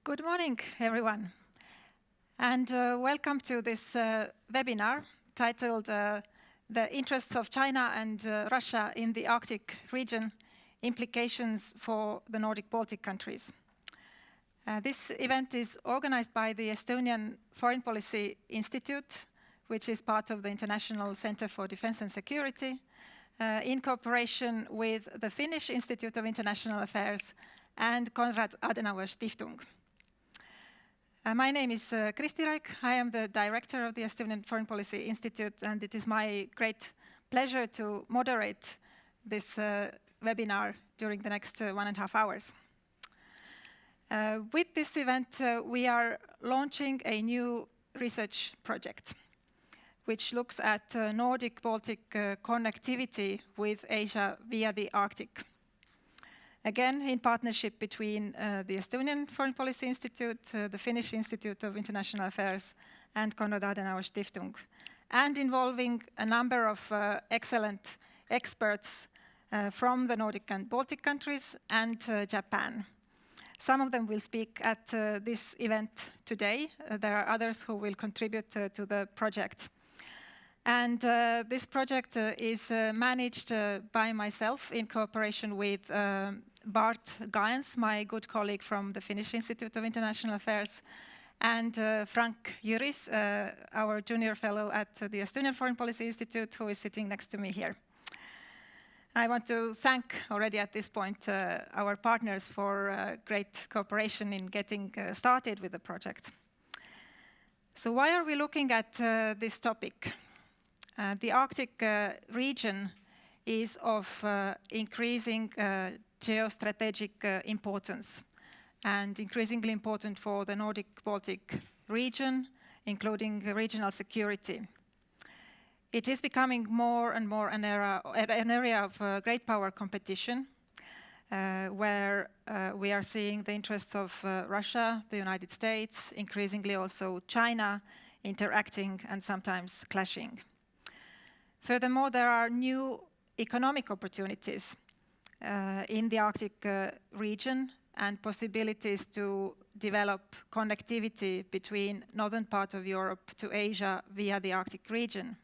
Good morning, everyone, and welcome to this webinar titled The Interests of China and Russia in the Arctic Region, Implications for the Nordic-Baltic countries. This event is organized by the Estonian Foreign Policy Institute, which is part of the International Center for Defense and Security, in cooperation with the Finnish Institute of International Affairs and Konrad Adenauer Stiftung. My name is KRISTI. I am the director of the Estonian Foreign Policy Institute, and it is my great pleasure to moderate this webinar during the next 1.5 hours. With this event, we are launching a new research project, which looks at Nordic-Baltic connectivity with Asia via the Arctic. Again, in partnership between the Estonian Foreign Policy Institute, the Finnish Institute of International Affairs, and Konrad Adenauer Stiftung, and involving a number of excellent experts from the Nordic and Baltic countries and Japan. Some of them will speak at this event today. There are others who will contribute to the project. And this project is managed by myself in cooperation with BART GAENS, my good colleague from the Finnish Institute of International Affairs, and Frank Jüris, our junior fellow at the Estonian Foreign Policy Institute, who is sitting next to me here. I want to thank already at this point our partners for great cooperation in getting started with the project. So why are we looking at this topic? The Arctic region is of increasing geostrategic importance and increasingly important for the Nordic-Baltic region, including regional security. It is becoming more and more an area of great power competition, where we are seeing the interests of Russia, the United States, increasingly also China, interacting and sometimes clashing. Furthermore, there are new economic opportunities in the Arctic region and possibilities to develop connectivity between northern part of Europe to Asia via the Arctic region.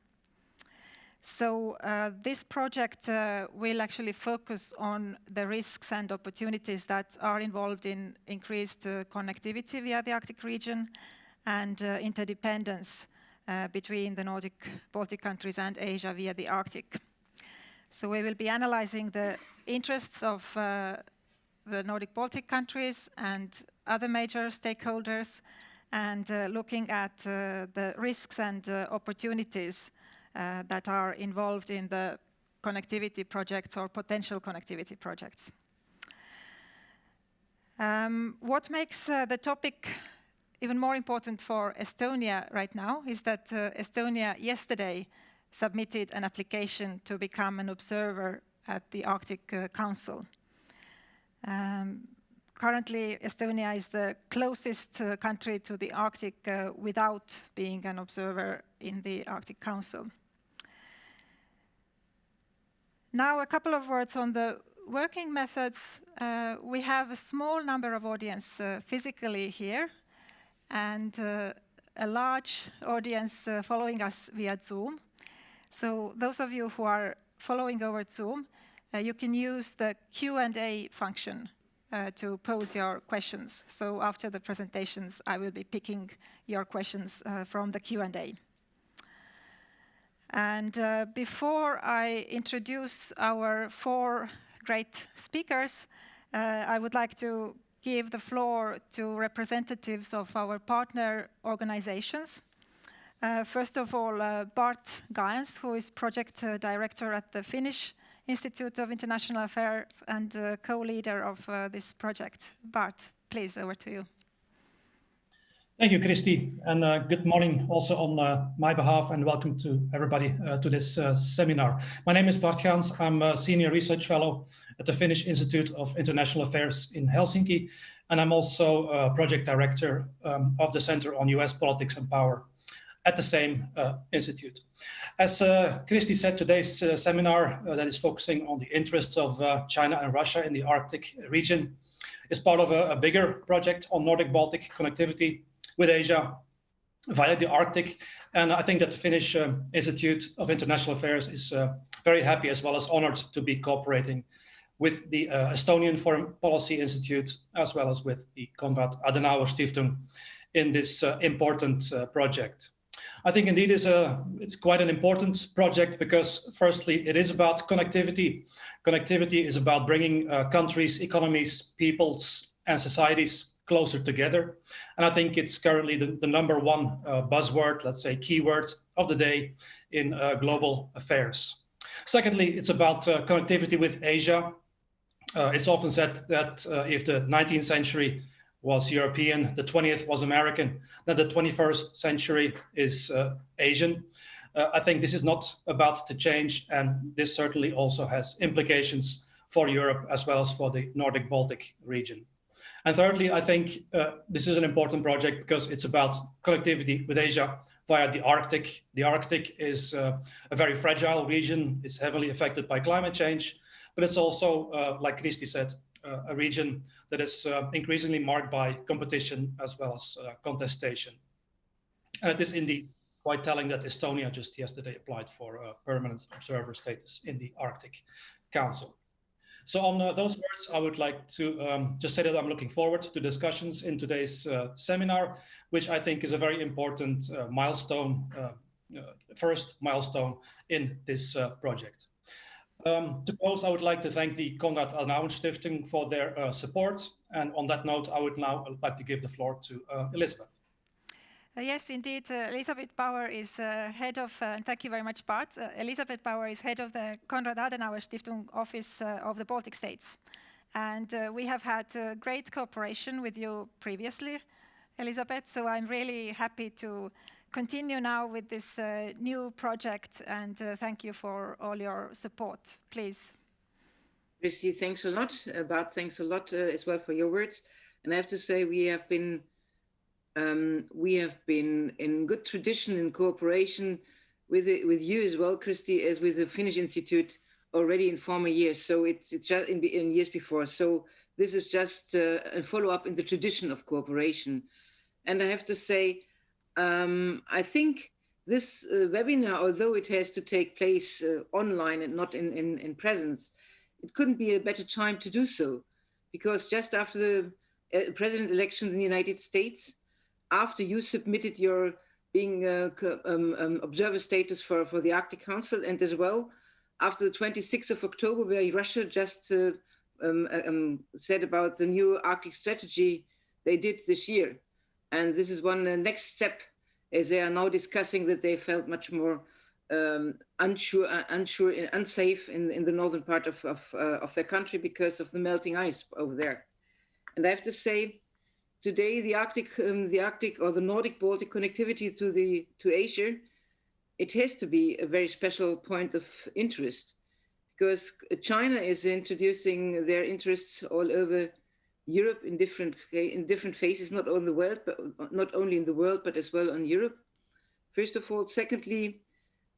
So this project will actually focus on the risks and opportunities that are involved in increased connectivity via the Arctic region and interdependence between the Nordic-Baltic countries and Asia via the Arctic. So we will be analyzing the interests of the Nordic-Baltic countries and other major stakeholders, and looking at the risks and opportunities that are involved in the connectivity projects or potential connectivity projects. What makes the topic even more important for Estonia right now is that Estonia yesterday submitted an application to become an observer at the Arctic Council. Currently, Estonia is the closest country to the Arctic without being an observer in the Arctic Council. Now, a couple of words on the working methods. We have a small number of audience physically here, and a large audience following us via Zoom. So those of you who are following over Zoom, you can use the Q&A function to pose your questions. So after the presentations, I will be picking your questions from the Q&A. And before I introduce our 4 great speakers, I would like to give the floor to representatives of our partner organizations. First of all, BART GAENS, who is project director at the Finnish Institute of International Affairs and co-leader of this project. BART, please, over to you. Thank you, KRISTI, and good morning also on my behalf, and welcome to everybody to this seminar. My name is Bart GAENS. I'm a senior research fellow at the Finnish Institute of International Affairs in Helsinki, and I'm also a project director of the Center on US Politics and Power at the same institute. As KRISTI said, today's seminar that is focusing on the interests of China and Russia in the Arctic region is part of a bigger project on Nordic-Baltic connectivity with Asia via the Arctic. And I think that the Finnish Institute of International Affairs is very happy as well as honored to be cooperating with the Estonian Foreign Policy Institute, as well as with the Konrad Adenauer Stiftung in this important project. I think indeed it's quite an important project because firstly, it is about connectivity. Connectivity is about bringing countries, economies, peoples, and societies closer together. And I think it's currently the number one buzzword, let's say keyword of the day in global affairs. Secondly, it's about connectivity with Asia. It's often said that if the 19th century was European, the 20th was American, then the 21st century is Asian. I think this is not about to change, and this certainly also has implications for Europe as well as for the Nordic-Baltic region. And thirdly, I think this is an important project because it's about connectivity with Asia via the Arctic. The Arctic is a very fragile region. It's heavily affected by climate change, but it's also, like KRISTI said, a region that is increasingly marked by competition as well as contestation. It is indeed quite telling that Estonia just yesterday applied for a permanent observer status in the Arctic Council. So on those words, I would like to just say that I'm looking forward to discussions in today's seminar, which I think is a very important milestone, first milestone in this project. To close, I would like to thank the Konrad Adenauer Stiftung for their support. And on that note, I would now like to give the floor to Elisabeth. Yes, indeed. Elisabeth Bauer is head of, thank you very much, Bart. Elisabeth Bauer is head of the Konrad Adenauer Stiftung office of the Baltic states. And we have had great cooperation with you previously, Elisabeth. So I'm really happy to continue now with this new project, and thank you for all your support. Please. KRISTI, thanks a lot. Bart, thanks a lot as well for your words. And I have to say, we have been in good tradition in cooperation with you as well, KRISTI, as with the Finnish Institute already in former years. So it's just in years before. So this is just a follow-up in the tradition of cooperation. And I have to say, I think this webinar, although it has to take place online and not in presence, it couldn't be a better time to do so, because just after the president election in the United States, after you submitted your being observer status for the Arctic Council, and as well after the 26th of October, where Russia just said about the new Arctic strategy they did this year. And this is one next step, as they are now discussing that they felt much more unsure, unsafe in the northern part of their country because of the melting ice over there. And I have to say, today the Arctic or the Nordic-Baltic connectivity to Asia, it has to be a very special point of interest, because China is introducing their interests all over Europe in different phases, not only in the world, but as well on Europe. First of all, secondly,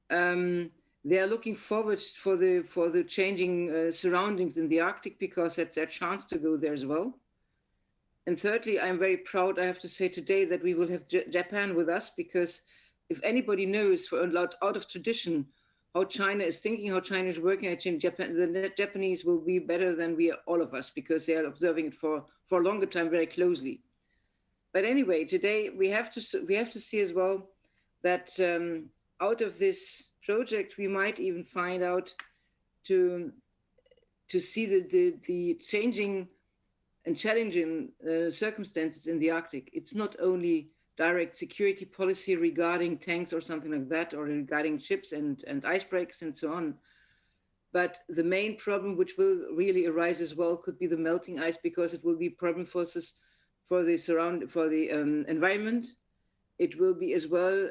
they are looking forward for the changing surroundings in the Arctic, because that's their chance to go there as well. And thirdly, I'm very proud, I have to say today, that we will have Japan with us, because if anybody knows for a lot out of tradition how China is thinking, how China is working, I think the Japanese will be better than all of us, because they are observing it for a longer time very closely. But anyway, today we have to see as well that out of this project we might even find out to see the changing and challenging circumstances in the Arctic. It's not only direct security policy regarding tanks or something like that, or regarding ships and icebreakers and so on. But the main problem, which will really arise as well, could be the melting ice, because it will be a problem for the environment. It will be as well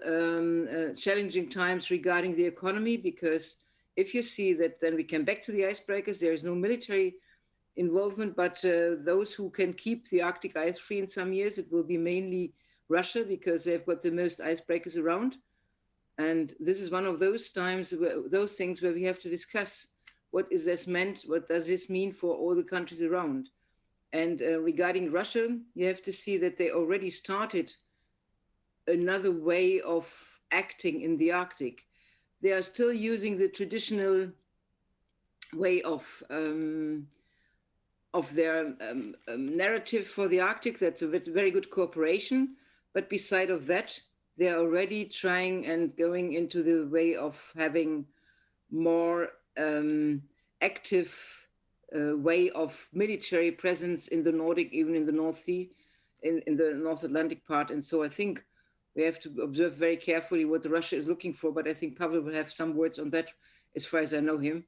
challenging times regarding the economy, because if you see that, then we come back to the icebreakers. There is no military involvement, but those who can keep the Arctic ice free in some years, it will be mainly Russia, because they've got the most icebreakers around. And this is one of those times, those things where we have to discuss what is this meant, what does this mean for all the countries around. And regarding Russia, you have to see that they already started another way of acting in the Arctic. They are still using the traditional way of their narrative for the Arctic. That's a very good cooperation. But beside of that, they are already trying and going into the way of having more active way of military presence in the Nordic, even in the North Sea, in the North Atlantic part. And so I think we have to observe very carefully what Russia is looking for, but I think Pavel will have some words on that as far as I know him.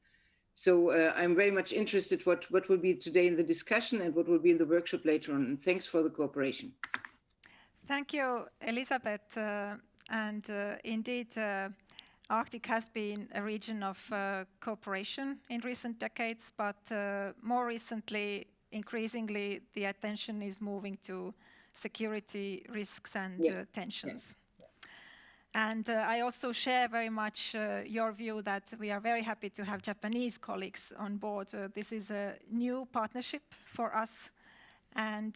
So I'm very much interested what will be today in the discussion and what will be in the workshop later on. And thanks for the cooperation. Thank you, Elisabeth. Indeed, Arctic has been a region of cooperation in recent decades, but more recently, increasingly, the attention is moving to security risks and tensions. And I also share very much your view that we are very happy to have Japanese colleagues on board. This is a new partnership for us, and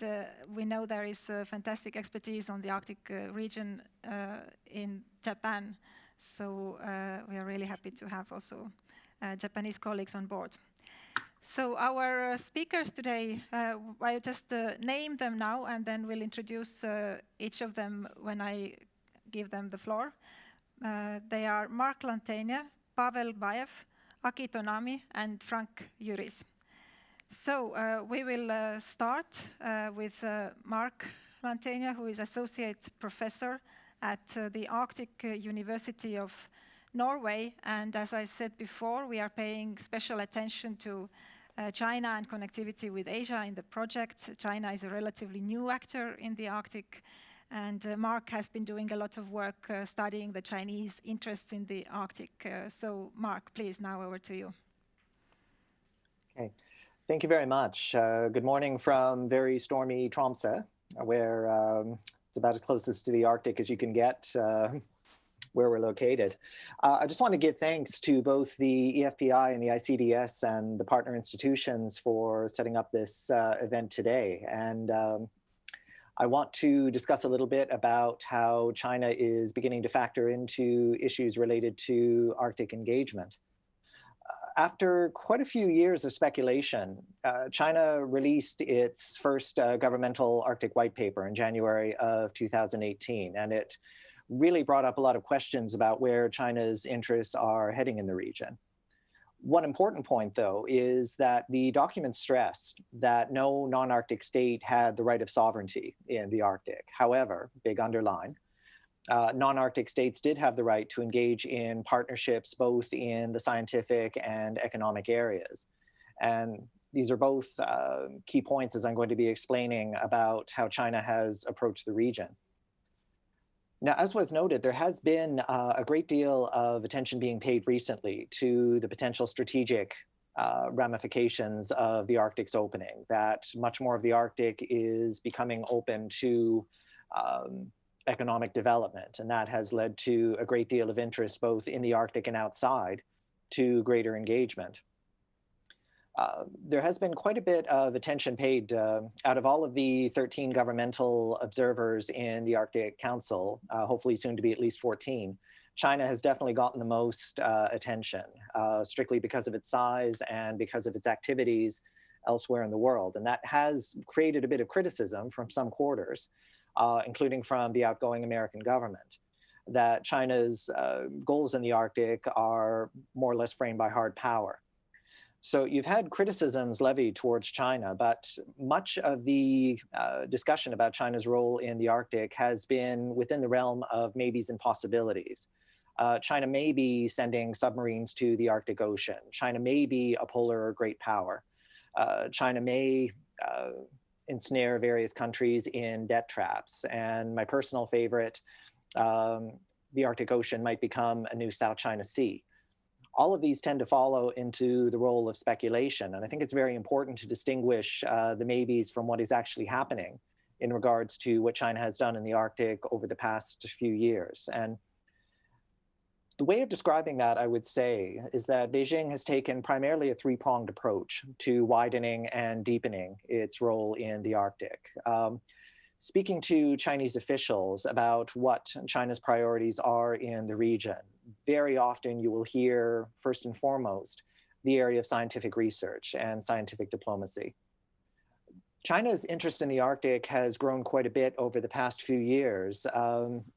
we know there is fantastic expertise on the Arctic region in Japan. So we are really happy to have also Japanese colleagues on board. So our speakers today, I'll just name them now, and then we'll introduce each of them when I give them the floor. They are Mark LANTEIGNE, Pavel Baev, Aki Tonami, and Frank Juris. So we will start with Mark LANTEIGNE, who is Associate Professor at the Arctic University of Norway. And as I said before, we are paying special attention to China and connectivity with Asia in the project. China is a relatively new actor in the Arctic. And Mark has been doing a lot of work studying the Chinese interests in the Arctic. So Mark, please, now over to you. Okay, thank you very much. Good morning from very stormy Tromsø, where it's about as closest to the Arctic as you can get, where we're located. I just want to give thanks to both the EFPI and the ICDS and the partner institutions for setting up this event today. And I want to discuss a little bit about how China is beginning to factor into issues related to Arctic engagement. After quite a few years of speculation, China released its first governmental Arctic white paper in January of 2018, and it really brought up a lot of questions about where China's interests are heading in the region. One important point, though, is that the document stressed that no non-Arctic state had the right of sovereignty in the Arctic. However, big underline, non-Arctic states did have the right to engage in partnerships both in the scientific and economic areas. And these are both key points as I'm going to be explaining about how China has approached the region. Now, as was noted, there has been a great deal of attention being paid recently to the potential strategic ramifications of the Arctic's opening, that much more of the Arctic is becoming open to economic development, and that has led to a great deal of interest both in the Arctic and outside to greater engagement. There has been quite a bit of attention paid out of all of the 13 governmental observers in the Arctic Council, hopefully soon to be at least 14. China has definitely gotten the most attention, strictly because of its size and because of its activities elsewhere in the world. And that has created a bit of criticism from some quarters, including from the outgoing American government, that China's goals in the Arctic are more or less framed by hard power. So you've had criticisms levied towards China, but much of the discussion about China's role in the Arctic has been within the realm of maybes and possibilities. China may be sending submarines to the Arctic Ocean. China may be a polar great power. China may ensnare various countries in debt traps. And my personal favorite, the Arctic Ocean might become a new South China Sea. All of these tend to follow into the role of speculation. And I think it's very important to distinguish the maybes from what is actually happening in regards to what China has done in the Arctic over the past few years. And The way of describing that, I would say, is that Beijing has taken primarily a three-pronged approach to widening and deepening its role in the Arctic. Speaking to Chinese officials about what China's priorities are in the region, very often you will hear, first and foremost, the area of scientific research and scientific diplomacy. China's interest in the Arctic has grown quite a bit over the past few years,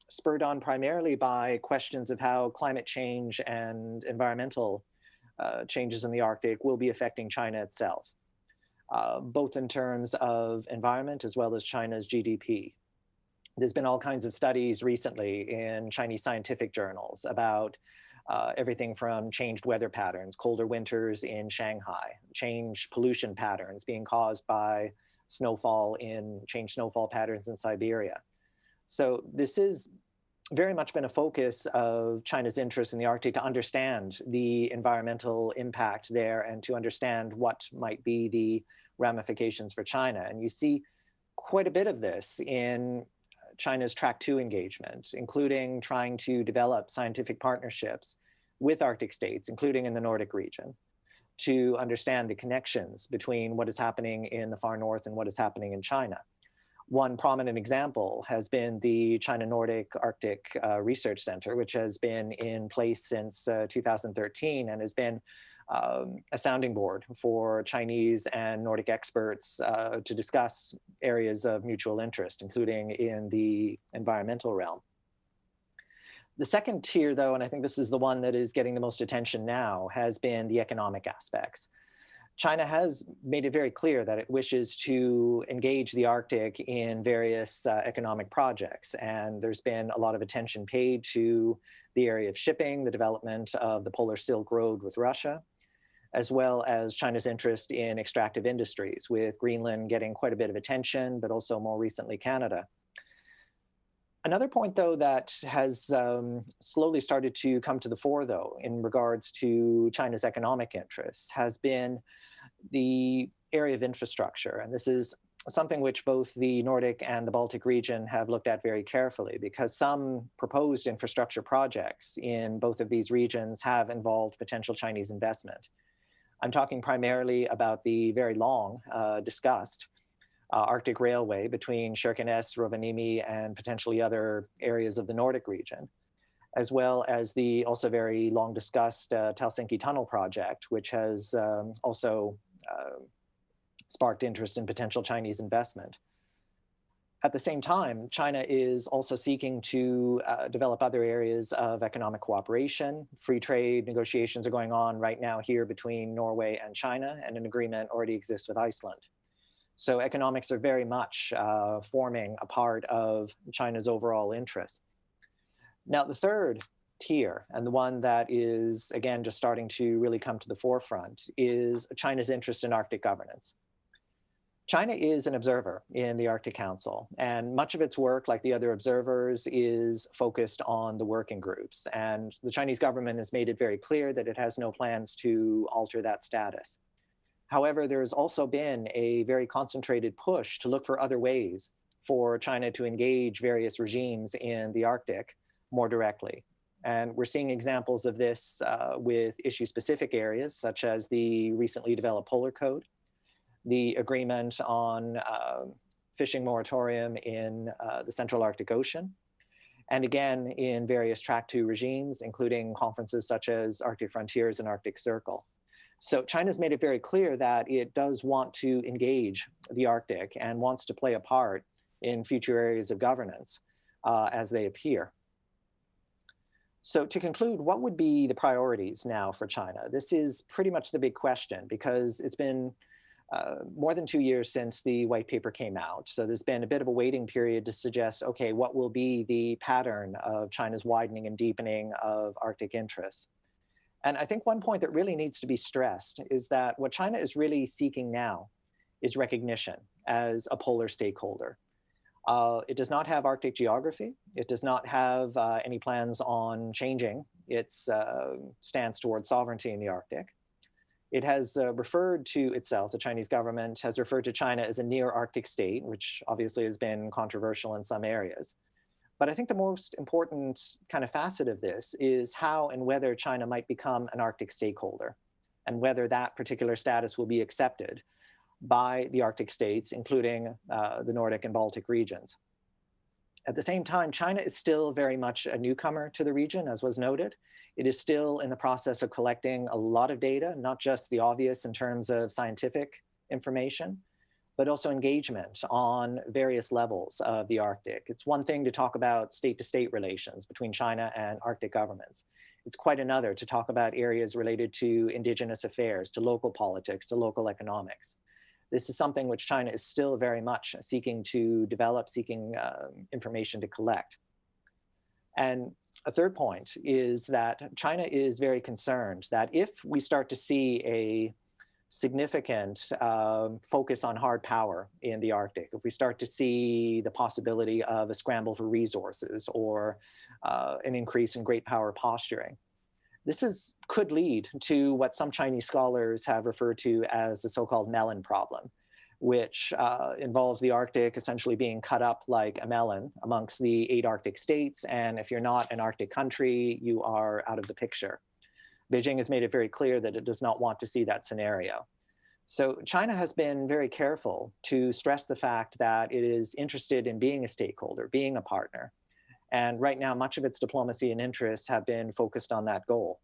spurred on primarily by questions of how climate change and environmental changes in the Arctic will be affecting China itself, both in terms of environment as well as China's GDP. There's been all kinds of studies recently in Chinese scientific journals about everything from changed weather patterns, colder winters in Shanghai, changed pollution patterns being caused by changed snowfall patterns in Siberia. So this is very much been a focus of China's interest in the Arctic, to understand the environmental impact there and to understand what might be the ramifications for China. And you see quite a bit of this in China's Track 2 engagement, including trying to develop scientific partnerships with Arctic states, including in the Nordic region, to understand the connections between what is happening in the far north and what is happening in China. One prominent example has been the China Nordic Arctic Research Center, which has been in place since 2013 and has been a sounding board for Chinese and Nordic experts to discuss areas of mutual interest, including in the environmental realm. The second tier, though, and I think this is the one that is getting the most attention now, has been the economic aspects. China has made it very clear that it wishes to engage the Arctic in various economic projects. And there's been a lot of attention paid to the area of shipping, the development of the Polar Silk Road with Russia, as well as China's interest in extractive industries, with Greenland getting quite a bit of attention, but also more recently Canada. Another point, though, that has slowly started to come to the fore, though, in regards to China's economic interests, has been the area of infrastructure. And this is something which both the Nordic and the Baltic region have looked at very carefully, because some proposed infrastructure projects in both of these regions have involved potential Chinese investment. I'm talking primarily about the very long discussed Arctic Railway between Kirkenes, Rovaniemi, and potentially other areas of the Nordic region, as well as the also very long discussed Helsinki Tunnel project, which has also sparked interest in potential Chinese investment. At the same time, China is also seeking to develop other areas of economic cooperation. Free trade negotiations are going on right now here between Norway and China, and an agreement already exists with Iceland. So economics are very much forming a part of China's overall interest. Now, the third tier, and the one that is, again, just starting to really come to the forefront, is China's interest in Arctic governance. China is an observer in the Arctic Council, and much of its work, like the other observers, is focused on the working groups. And the Chinese government has made it very clear that it has no plans to alter that status. However, there's also been a very concentrated push to look for other ways for China to engage various regimes in the Arctic more directly. And we're seeing examples of this with issue-specific areas, such as the recently developed Polar Code, the agreement on fishing moratorium in the Central Arctic Ocean, and again, in various Track 2 regimes, including conferences such as Arctic Frontiers and Arctic Circle. So China's made it very clear that it does want to engage the Arctic and wants to play a part in future areas of governance as they appear. So to conclude, what would be the priorities now for China? This is pretty much the big question, because it's been more than 2 years since the white paper came out. So there's been a bit of a waiting period to suggest, okay, what will be the pattern of China's widening and deepening of Arctic interests? And I think one point that really needs to be stressed is that what China is really seeking now is recognition as a polar stakeholder. It does not have Arctic geography. It does not have any plans on changing its stance towards sovereignty in the Arctic. It has referred to itself, the Chinese government has referred to China as a near Arctic state, which obviously has been controversial in some areas. But I think the most important kind of facet of this is how and whether China might become an Arctic stakeholder, and whether that particular status will be accepted by the Arctic states, including the Nordic and Baltic regions. At the same time, China is still very much a newcomer to the region, as was noted. It is still in the process of collecting a lot of data, not just the obvious in terms of scientific information, but also engagement on various levels of the Arctic. It's one thing to talk about state-to-state relations between China and Arctic governments. It's quite another to talk about areas related to indigenous affairs, to local politics, to local economics. This is something which China is still very much seeking to develop, seeking information to collect. And a third point is that China is very concerned that if we start to see a significant focus on hard power in the Arctic, if we start to see the possibility of a scramble for resources or an increase in great power posturing, this could lead to what some Chinese scholars have referred to as the so-called melon problem, which involves the Arctic essentially being cut up like a melon amongst the 8 Arctic states. And if you're not an Arctic country, you are out of the picture. Beijing has made it very clear that it does not want to see that scenario. So China has been very careful to stress the fact that it is interested in being a stakeholder, being a partner. And right now, much of its diplomacy and interests have been focused on that goal.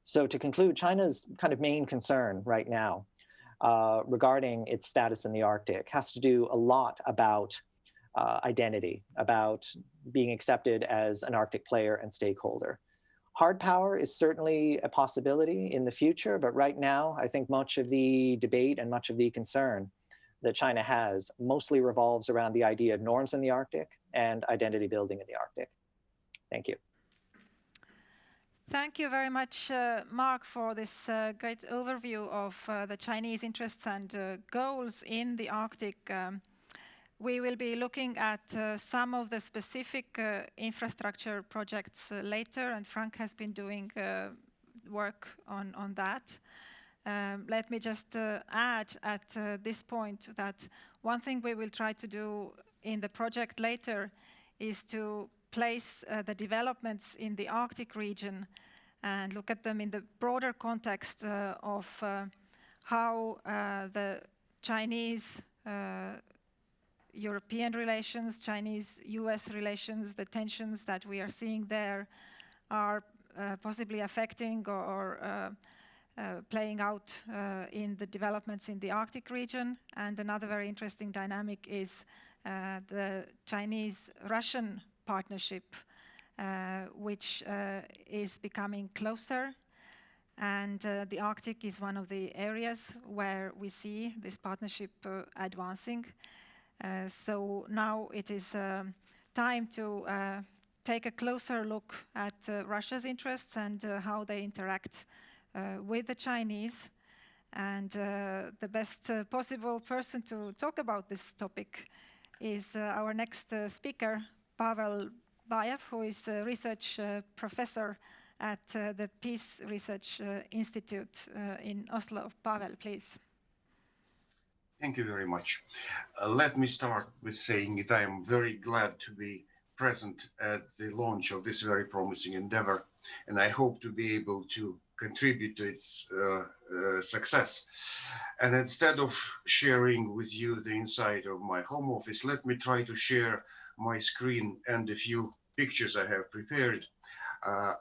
So to conclude, China's kind of main concern right now regarding its status in the Arctic has to do a lot about identity, about being accepted as an Arctic player and stakeholder. Hard power is certainly a possibility in the future, but right now, I think much of the debate and much of the concern that China has mostly revolves around the idea of norms in the Arctic and identity building in the Arctic. Thank you. Thank you very much, Mark, for this great overview of the Chinese interests and goals in the Arctic. We will be looking at some of the specific infrastructure projects later, and Frank has been doing work on that. Let me just add at this point that one thing we will try to do in the project later is to place the developments in the Arctic region and look at them in the broader context of how the Chinese European relations, Chinese-US relations, the tensions that we are seeing there are possibly affecting or playing out in the developments in the Arctic region. And another very interesting dynamic is the Chinese-Russian partnership, which is becoming closer. And the Arctic is one of the areas where we see this partnership advancing. So now it is time to take a closer look at Russia's interests and how they interact with the Chinese. And the best possible person to talk about this topic is our next speaker, Pavel Baev, who is a research professor at the Peace Research Institute in Oslo. Pavel, please. Thank you very much. Let me start with saying that I am very glad to be present at the launch of this very promising endeavor, and I hope to be able to contribute to its success. And instead of sharing with you the inside of my home office, let me try to share my screen and a few pictures I have prepared.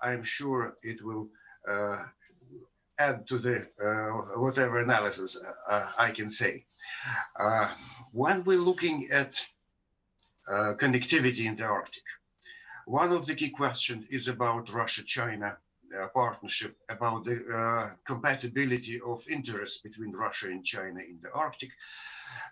I'm sure it will add to the whatever analysis I can say. When we're looking at connectivity in the Arctic, one of the key questions is about Russia-China partnership, about the compatibility of interests between Russia and China in the Arctic.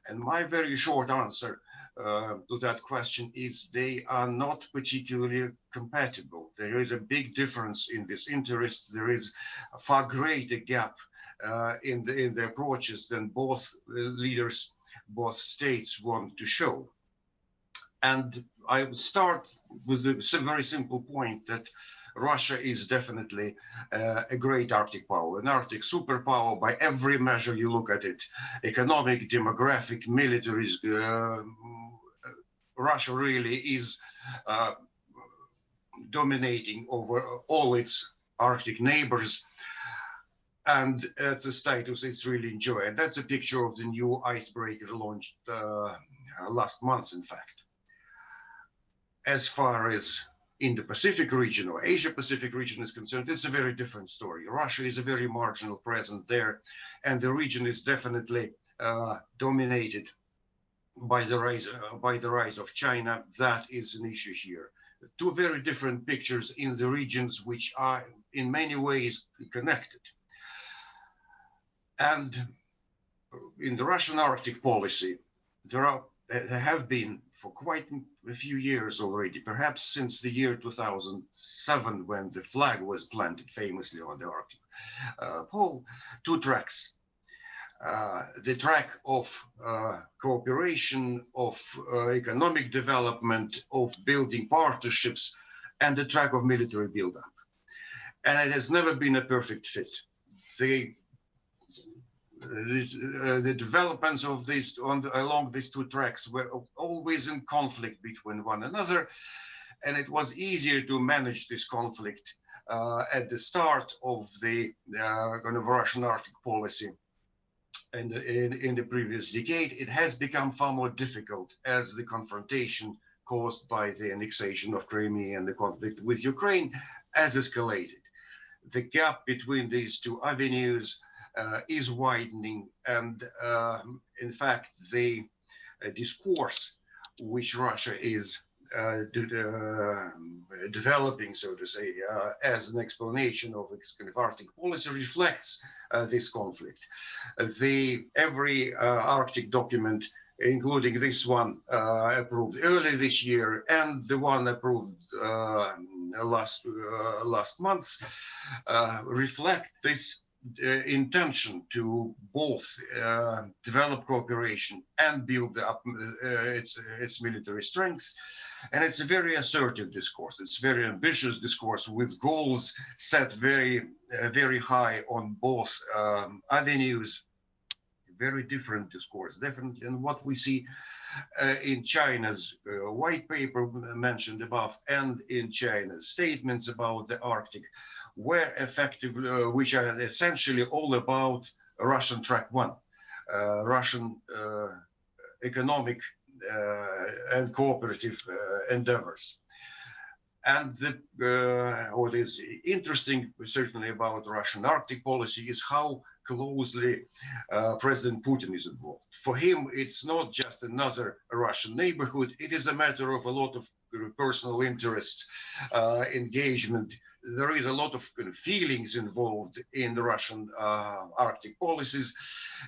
And my very short answer to that question is they are not particularly compatible. There is a big difference in this interest. There is a far greater gap in the approaches than both leaders, both states want to show. And I would start with a very simple point that Russia is definitely a great Arctic power, an Arctic superpower by every measure you look at it, economic, demographic, military. Russia really is dominating over all its Arctic neighbors. And it's a status it's really enjoying. That's a picture of the new icebreaker launched last month, in fact. As far as in the Pacific region or Asia Pacific region is concerned, it's a very different story. Russia is a very marginal presence there, and the region is definitely dominated by the rise of China. That is an issue here. Two very different pictures in the regions which are in many ways connected. And in the Russian Arctic policy, there have been for quite a few years already, perhaps since the year 2007, when the flag was planted famously on the Arctic Pole, two tracks. The track of cooperation, of economic development, of building partnerships, and the track of military buildup. And it has never been a perfect fit. The developments of these along these two tracks were always in conflict between one another, and it was easier to manage this conflict at the start of the kind of Russian Arctic policy. And in the previous decade, it has become far more difficult as the confrontation caused by the annexation of Crimea and the conflict with Ukraine has escalated. The gap between these two avenues is widening, and in fact, the discourse which Russia is developing, so to say, as an explanation of its kind of Arctic policy reflects this conflict. Every Arctic document, including this one approved earlier this year and the one approved last month, reflect this intention to both develop cooperation and build up its military strength. And it's a very assertive discourse. It's a very ambitious discourse with goals set very, very high on both avenues. Very different discourse, definitely. And what we see in China's white paper mentioned above, and in China's statements about the Arctic, were effectively, which are essentially all about Russian track one, Russian economic and cooperative endeavors. And what is interesting, certainly, about Russian Arctic policy is how closely President Putin is involved. For him, it's not just another Russian neighborhood. It is a matter of a lot of personal interest, engagement. There is a lot of kind of feelings involved in the Russian Arctic policies.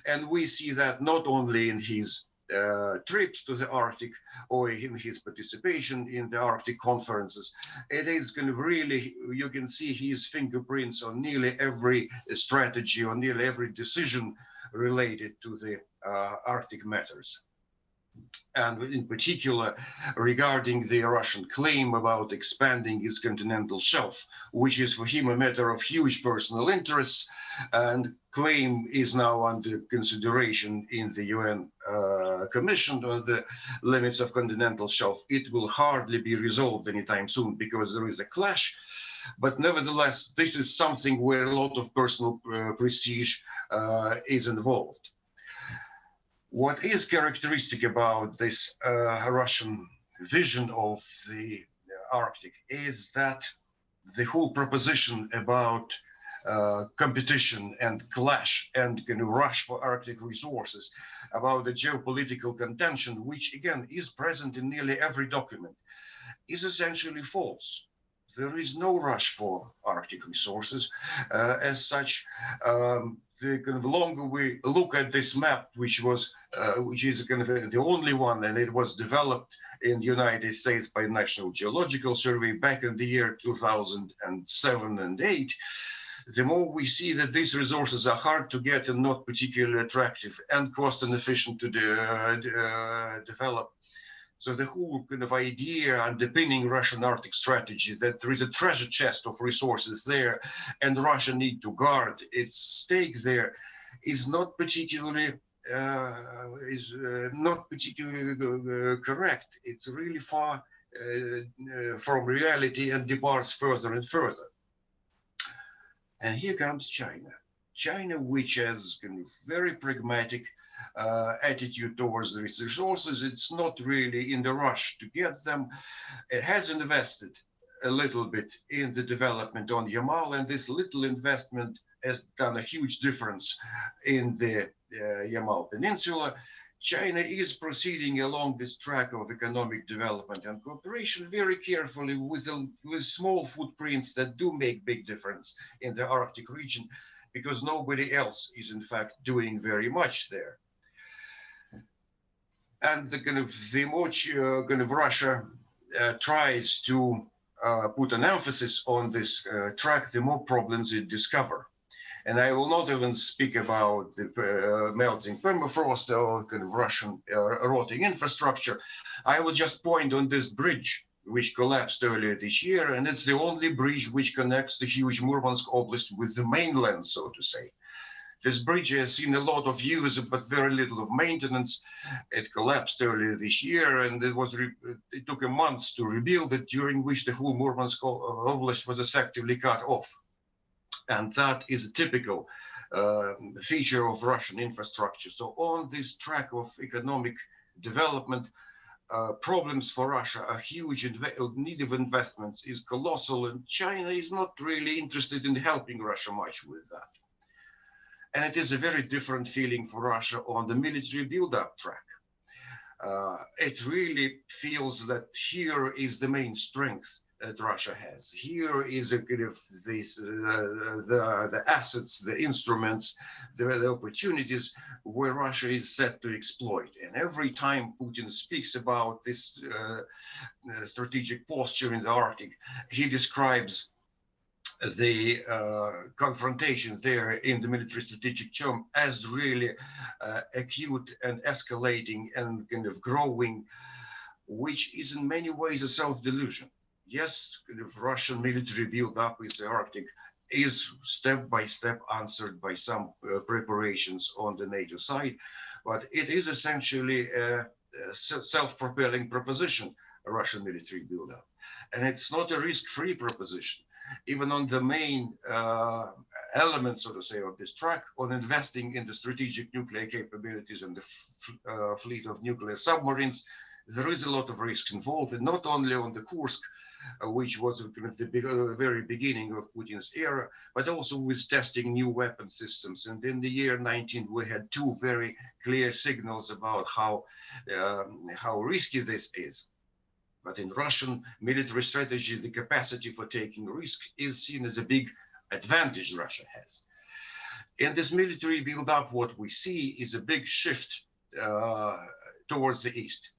And we see that not only in his trips to the Arctic or in his participation in the Arctic conferences. It is kind of really, you can see his fingerprints on nearly every strategy, on nearly every decision related to the Arctic matters. And in particular, regarding the Russian claim about expanding its continental shelf, which is for him a matter of huge personal interests, and claim is now under consideration in the UN Commission on the limits of continental shelf. It will hardly be resolved anytime soon because there is a clash. But nevertheless, this is something where a lot of personal prestige is involved. What is characteristic about this Russian vision of the Arctic is that the whole proposition about competition and clash and kind of rush for Arctic resources, about the geopolitical contention, which again is present in nearly every document, is essentially false. There is no rush for Arctic resources as such. The kind of longer we look at this map, which is kind of the only one, and it was developed in the United States by National Geological Survey back in the year 2007 and 8, the more we see that these resources are hard to get and not particularly attractive and cost inefficient to develop. So the whole kind of idea underpinning Russian Arctic strategy that there is a treasure chest of resources there and Russia need to guard its stakes there is not particularly correct. It's really far from reality and departs further and further. And here comes China. China, which has a very pragmatic attitude towards these resources. It's not really in the rush to get them. It has invested a little bit in the development on Yamal, and this little investment has done a huge difference in the Yamal Peninsula. China is proceeding along this track of economic development and cooperation very carefully with small footprints that do make big difference in the Arctic region, because nobody else is in fact doing very much there. And the more Russia tries to put an emphasis on this track, the more problems it discover. And I will not even speak about the melting permafrost or Russian rotting infrastructure. I will just point on this bridge which collapsed earlier this year, and it's the only bridge which connects the huge Murmansk Oblast with the mainland, so to say. This bridge has seen a lot of use, but very little of maintenance. It collapsed earlier this year, and it took a month to rebuild it, during which the whole Murmansk Oblast was effectively cut off. And that is a typical feature of Russian infrastructure. So on this track of economic development, problems for Russia are huge. Need of investments is colossal, and China is not really interested in helping Russia much with that. And it is a very different feeling for Russia on the military build-up track. It really feels that here is the main strength that Russia has. Here is a kind of this, the assets, the instruments, the opportunities where Russia is set to exploit. And every time Putin speaks about this strategic posture in the Arctic, he describes the confrontation there in the military strategic term as really acute and escalating and kind of growing, which is in many ways a self-delusion. Yes, kind of Russian military build-up in the Arctic is step by step answered by some preparations on the NATO side, but it is essentially a self-propelling proposition, a Russian military build-up. And it's not a risk-free proposition. Even on the main elements, so to say, of this track, on investing in the strategic nuclear capabilities and the fleet of nuclear submarines, there is a lot of risks involved, and not only on the Kursk, which was kind of the very beginning of Putin's era, but also with testing new weapon systems. And in the year 19, we had two very clear signals about how risky this is. But in Russian military strategy, the capacity for taking risk is seen as a big advantage Russia has. In this military build-up, what we see is a big shift towards the east.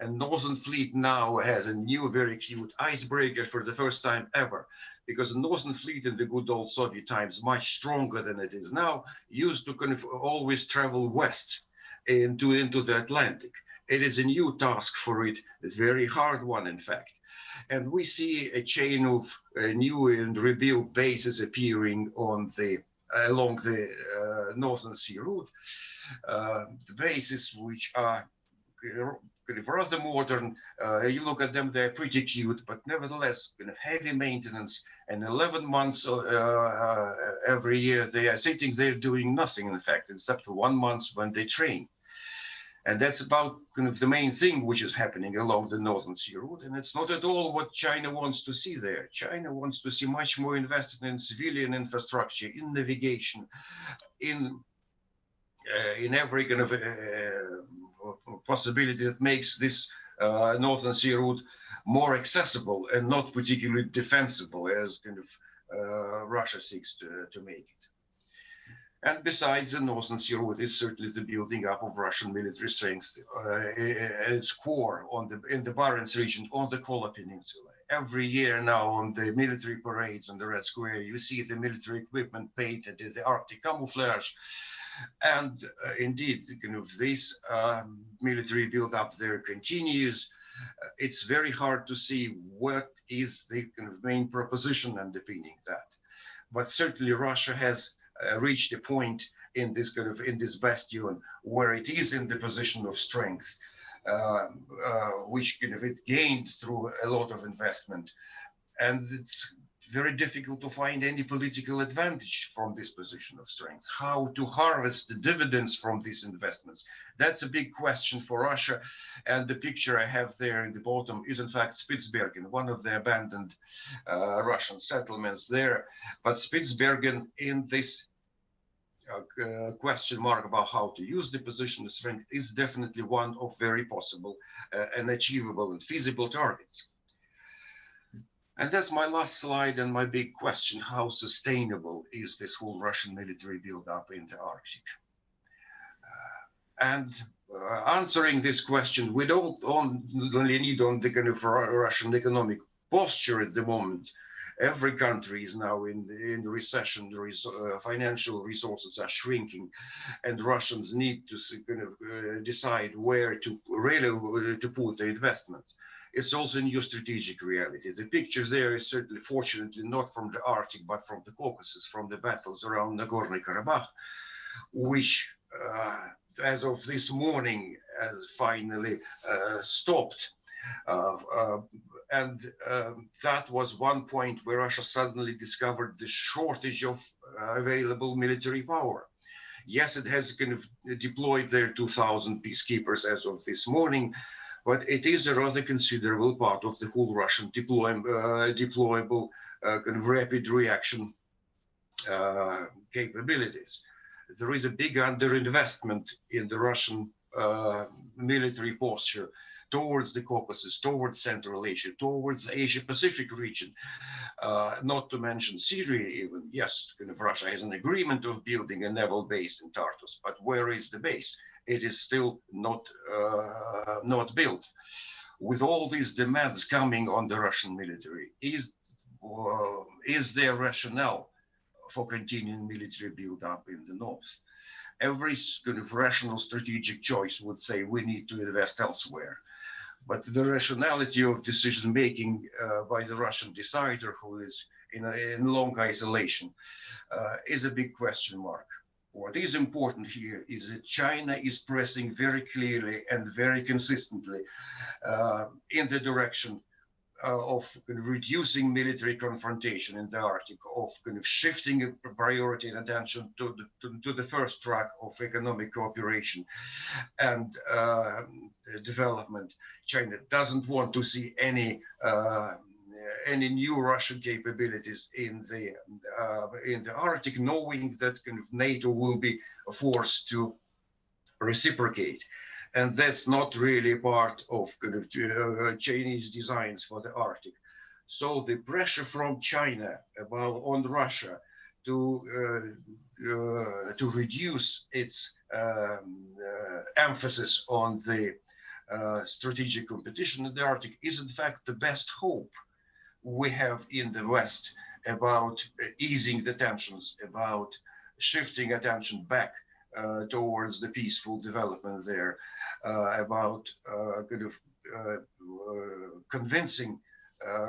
And Northern Fleet now has a new, very cute icebreaker for the first time ever, because the Northern Fleet in the good old Soviet times, much stronger than it is now, used to kind of always travel west into the Atlantic. It is a new task for it, a very hard one, in fact. And we see a chain of new and rebuilt bases appearing on along the Northern Sea route. The bases which are kind of rather modern. You look at them, they're pretty cute, but nevertheless, kind of heavy maintenance. And 11 months every year, they are sitting there doing nothing, in fact, except for 1 month when they train. And that's about kind of the main thing which is happening along the Northern Sea route. And it's not at all what China wants to see there. China wants to see much more invested in civilian infrastructure, in navigation, in every kind of possibility that makes this Northern Sea route more accessible and not particularly defensible, as kind of Russia seeks to make it. And besides, the Northern Sea route is certainly the building up of Russian military strength at its core in the Barents region on the Kola Peninsula. Every year now on the military parades on the Red Square, you see the military equipment painted in the Arctic camouflage. And indeed, kind of this military build-up there continues. It's very hard to see what is the kind of main proposition underpinning that. But certainly Russia has reached a point in this bastion where it is in the position of strength which kind of it gained through a lot of investment. And it's very difficult to find any political advantage from this position of strength. How to harvest the dividends from these investments? That's a big question for Russia. And the picture I have there in the bottom is in fact Spitsbergen, one of the abandoned Russian settlements there. But Spitsbergen, in this question mark about how to use the position of strength, is definitely one of very possible and achievable and feasible targets. And that's my last slide and my big question: how sustainable is this whole Russian military build-up in the Arctic? Answering this question, we don't only need on the kind of Russian economic posture at the moment. Every country is now in recession. Financial resources are shrinking, and Russians need to kind of decide where to really to put the investment. It's also a new strategic reality. The picture there is certainly, fortunately, not from the Arctic, but from the Caucasus, from the battles around Nagorno-Karabakh, which, as of this morning, has finally stopped. That was one point where Russia suddenly discovered the shortage of available military power. Yes, it has kind of deployed their 2,000 peacekeepers as of this morning, but it is a rather considerable part of the whole Russian deployable kind of rapid reaction capabilities. There is a big underinvestment in the Russian military posture towards the Caucasus, towards Central Asia, towards the Asia-Pacific region, not to mention Syria even. Yes, kind of Russia has an agreement of building a naval base in Tartus, but where is the base? It is still not built. With all these demands coming on the Russian military, is there rationale for continuing military build-up in the north? Every kind of rational strategic choice would say we need to invest elsewhere. But the rationality of decision-making by the Russian decider, who is in long isolation, is a big question mark. What is important here is that China is pressing very clearly and very consistently in the direction of kind of reducing military confrontation in the Arctic, of kind of shifting priority and attention to the first track of economic cooperation and development. China doesn't want to see any new Russian capabilities in the Arctic, knowing that kind of NATO will be forced to reciprocate. And that's not really part of kind of Chinese designs for the Arctic. So the pressure from China on Russia to reduce its emphasis on the strategic competition in the Arctic is in fact the best hope we have in the West about easing the tensions, about shifting attention back towards the peaceful development there, about kind of convincing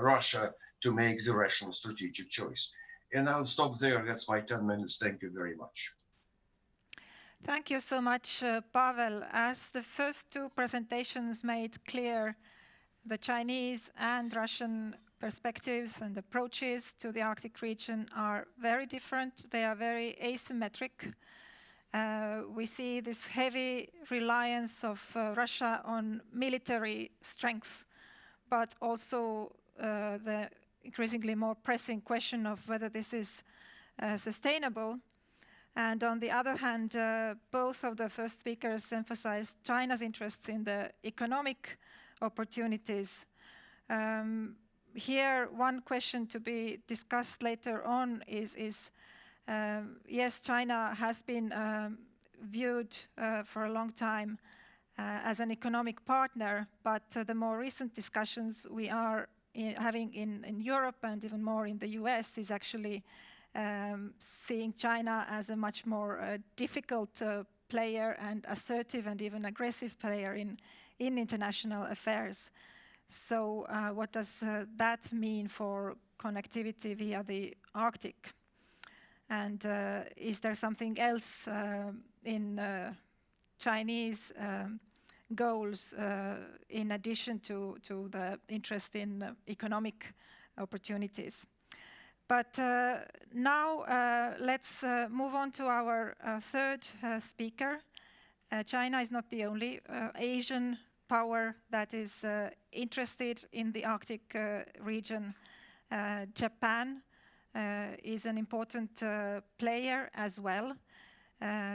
Russia to make the rational strategic choice. And I'll stop there. That's my 10 minutes. Thank you very much. Thank you so much, Pavel. As the first two presentations made clear, the Chinese and Russian perspectives and approaches to the Arctic region are very different. They are very asymmetric. We see this heavy reliance of Russia on military strength, but also the increasingly more pressing question of whether this is sustainable. And on the other hand, both of the first speakers emphasized China's interests in the economic opportunities. Here, one question to be discussed later on is yes, China has been viewed for a long time as an economic partner, but the more recent discussions we are having in Europe and even more in the US is actually seeing China as a much more difficult player and assertive and even aggressive player in international affairs. So what does that mean for connectivity via the Arctic? And is there something else in Chinese goals in addition to the interest in economic opportunities. But now let's move on to our third speaker. China is not the only Asian power that is interested in the Arctic region. Japan is an important player as well.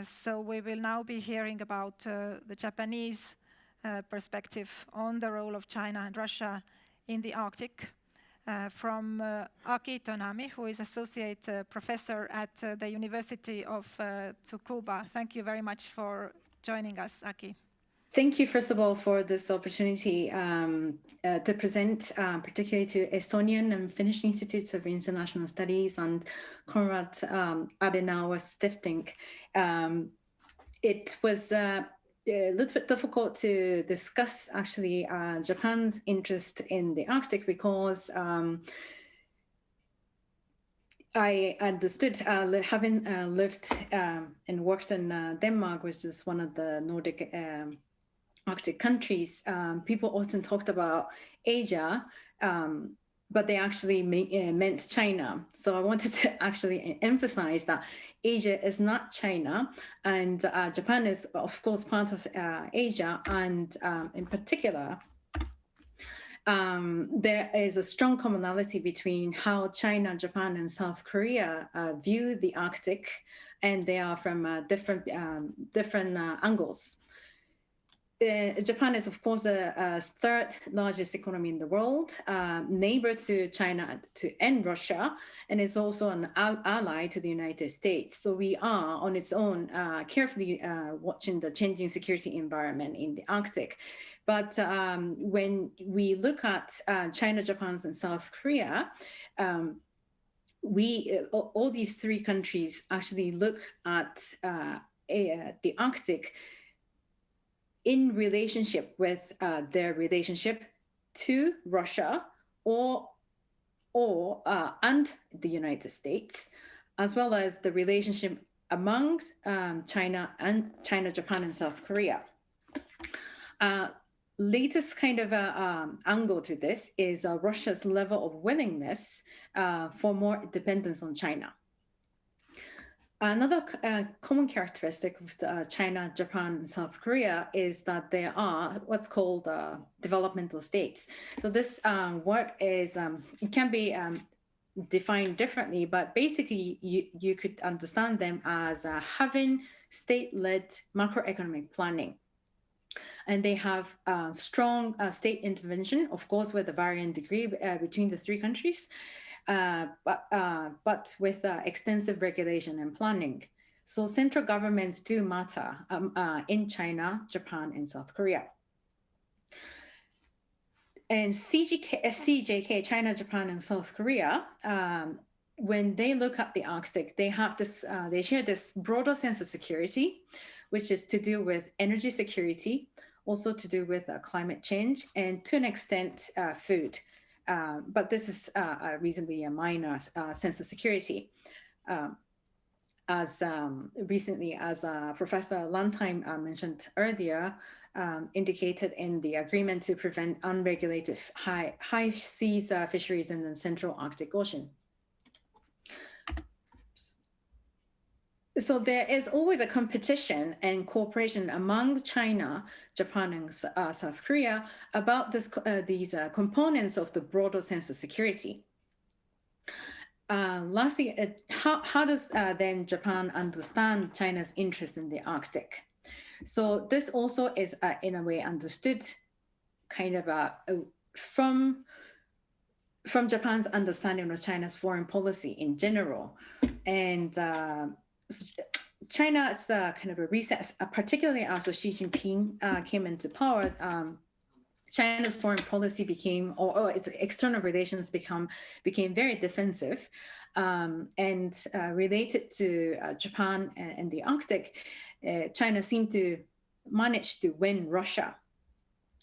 So we will now be hearing about the Japanese perspective on the role of China and Russia in the Arctic from Aki Tonami, who is Associate Professor at the University of Tsukuba. Thank you very much for joining us, Aki. Thank you, first of all, for this opportunity to present, particularly to Estonian and Finnish Institutes of International Studies and Konrad Adenauer Stiftung. It was a little bit difficult to discuss, actually, Japan's interest in the Arctic because I understood, having lived and worked in Denmark, which is one of the Nordic Arctic countries, people often talked about Asia, but they actually meant China. So I wanted to actually emphasize that Asia is not China, and Japan is, of course, part of Asia, and in particular, there is a strong commonality between how China, Japan, and South Korea view the Arctic, and they are from different angles. Japan is, of course, the third largest economy in the world, neighbor to China and Russia, and is also an ally to the United States. So we are, on its own, carefully watching the changing security environment in the Arctic. But when we look at China, Japan, and South Korea, all these three countries actually look at the Arctic in relationship with their relationship to Russia and the United States, as well as the relationship among China, Japan, and South Korea. Latest kind of angle to this is Russia's level of willingness for more dependence on China. Another common characteristic of China, Japan, and South Korea is that they are what's called developmental states. So this word is, it can be defined differently, but basically you could understand them as having state-led macroeconomic planning. And they have strong state intervention, of course, with a varying degree between the three countries. But with extensive regulation and planning. So central governments do matter in China, Japan, and South Korea. And CJK, China, Japan, and South Korea, when they look at the Arctic, they have this, they share this broader sense of security, which is to do with energy security, also to do with climate change, and to an extent, food. But this is reasonably a minor sense of security. As recently as Professor LANTEIGNE mentioned earlier, indicated in the agreement to prevent unregulated high seas fisheries in the Central Arctic Ocean. So there is always a competition and cooperation among China, Japan, and South Korea about these components of the broader sense of security. Lastly, how does then Japan understand China's interest in the Arctic? So this also is in a way understood kind of from Japan's understanding of China's foreign policy in general. And China's kind of a recess, particularly after Xi Jinping came into power, China's foreign policy became, or its external relations became very defensive, and related to Japan and the Arctic, China seemed to manage to win Russia.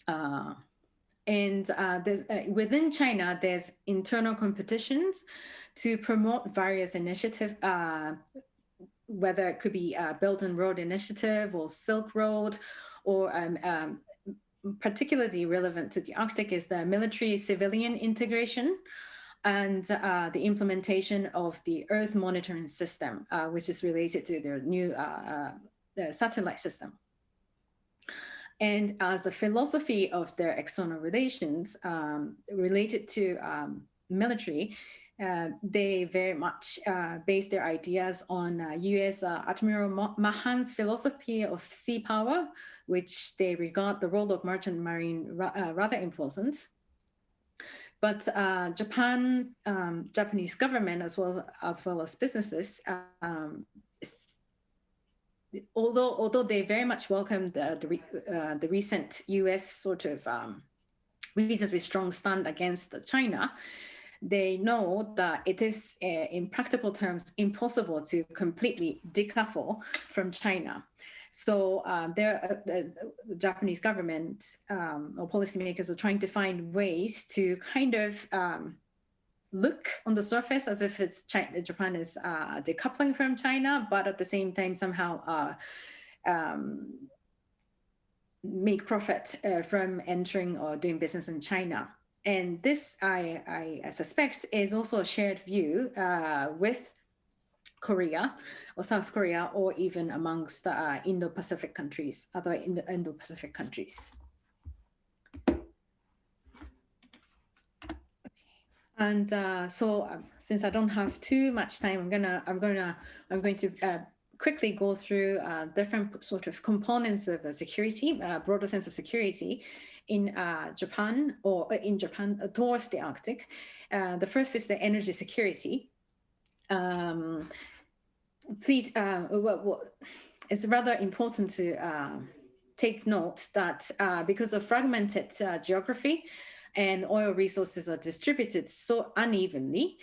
And within China, there's internal competitions to promote various initiatives, whether it could be Belt and Road Initiative or Silk Road, or particularly relevant to the Arctic is the military-civilian integration and the implementation of the Earth monitoring system, which is related to their new satellite system. And as the philosophy of their external relations related to military, they very much base their ideas on US Admiral Mahan's philosophy of sea power, which they regard the role of merchant marine rather important. But Japanese government, as well as businesses, although they very much welcomed the recent US sort of reasonably strong stand against China, they know that it is, in practical terms, impossible to completely decouple from China. So the Japanese government or policymakers are trying to find ways to kind of look on the surface as if it's Japan is decoupling from China, but at the same time somehow make profit from entering or doing business in China. And this, I suspect, is also a shared view with Korea or South Korea, or even amongst Indo-Pacific countries, other Indo-Pacific countries. And so, since I don't have too much time, I'm going to quickly go through different sort of components of security, broader sense of security in Japan towards the Arctic. The first is the energy security. Please, it's rather important to take note that because of fragmented geography and oil resources are distributed so unevenly,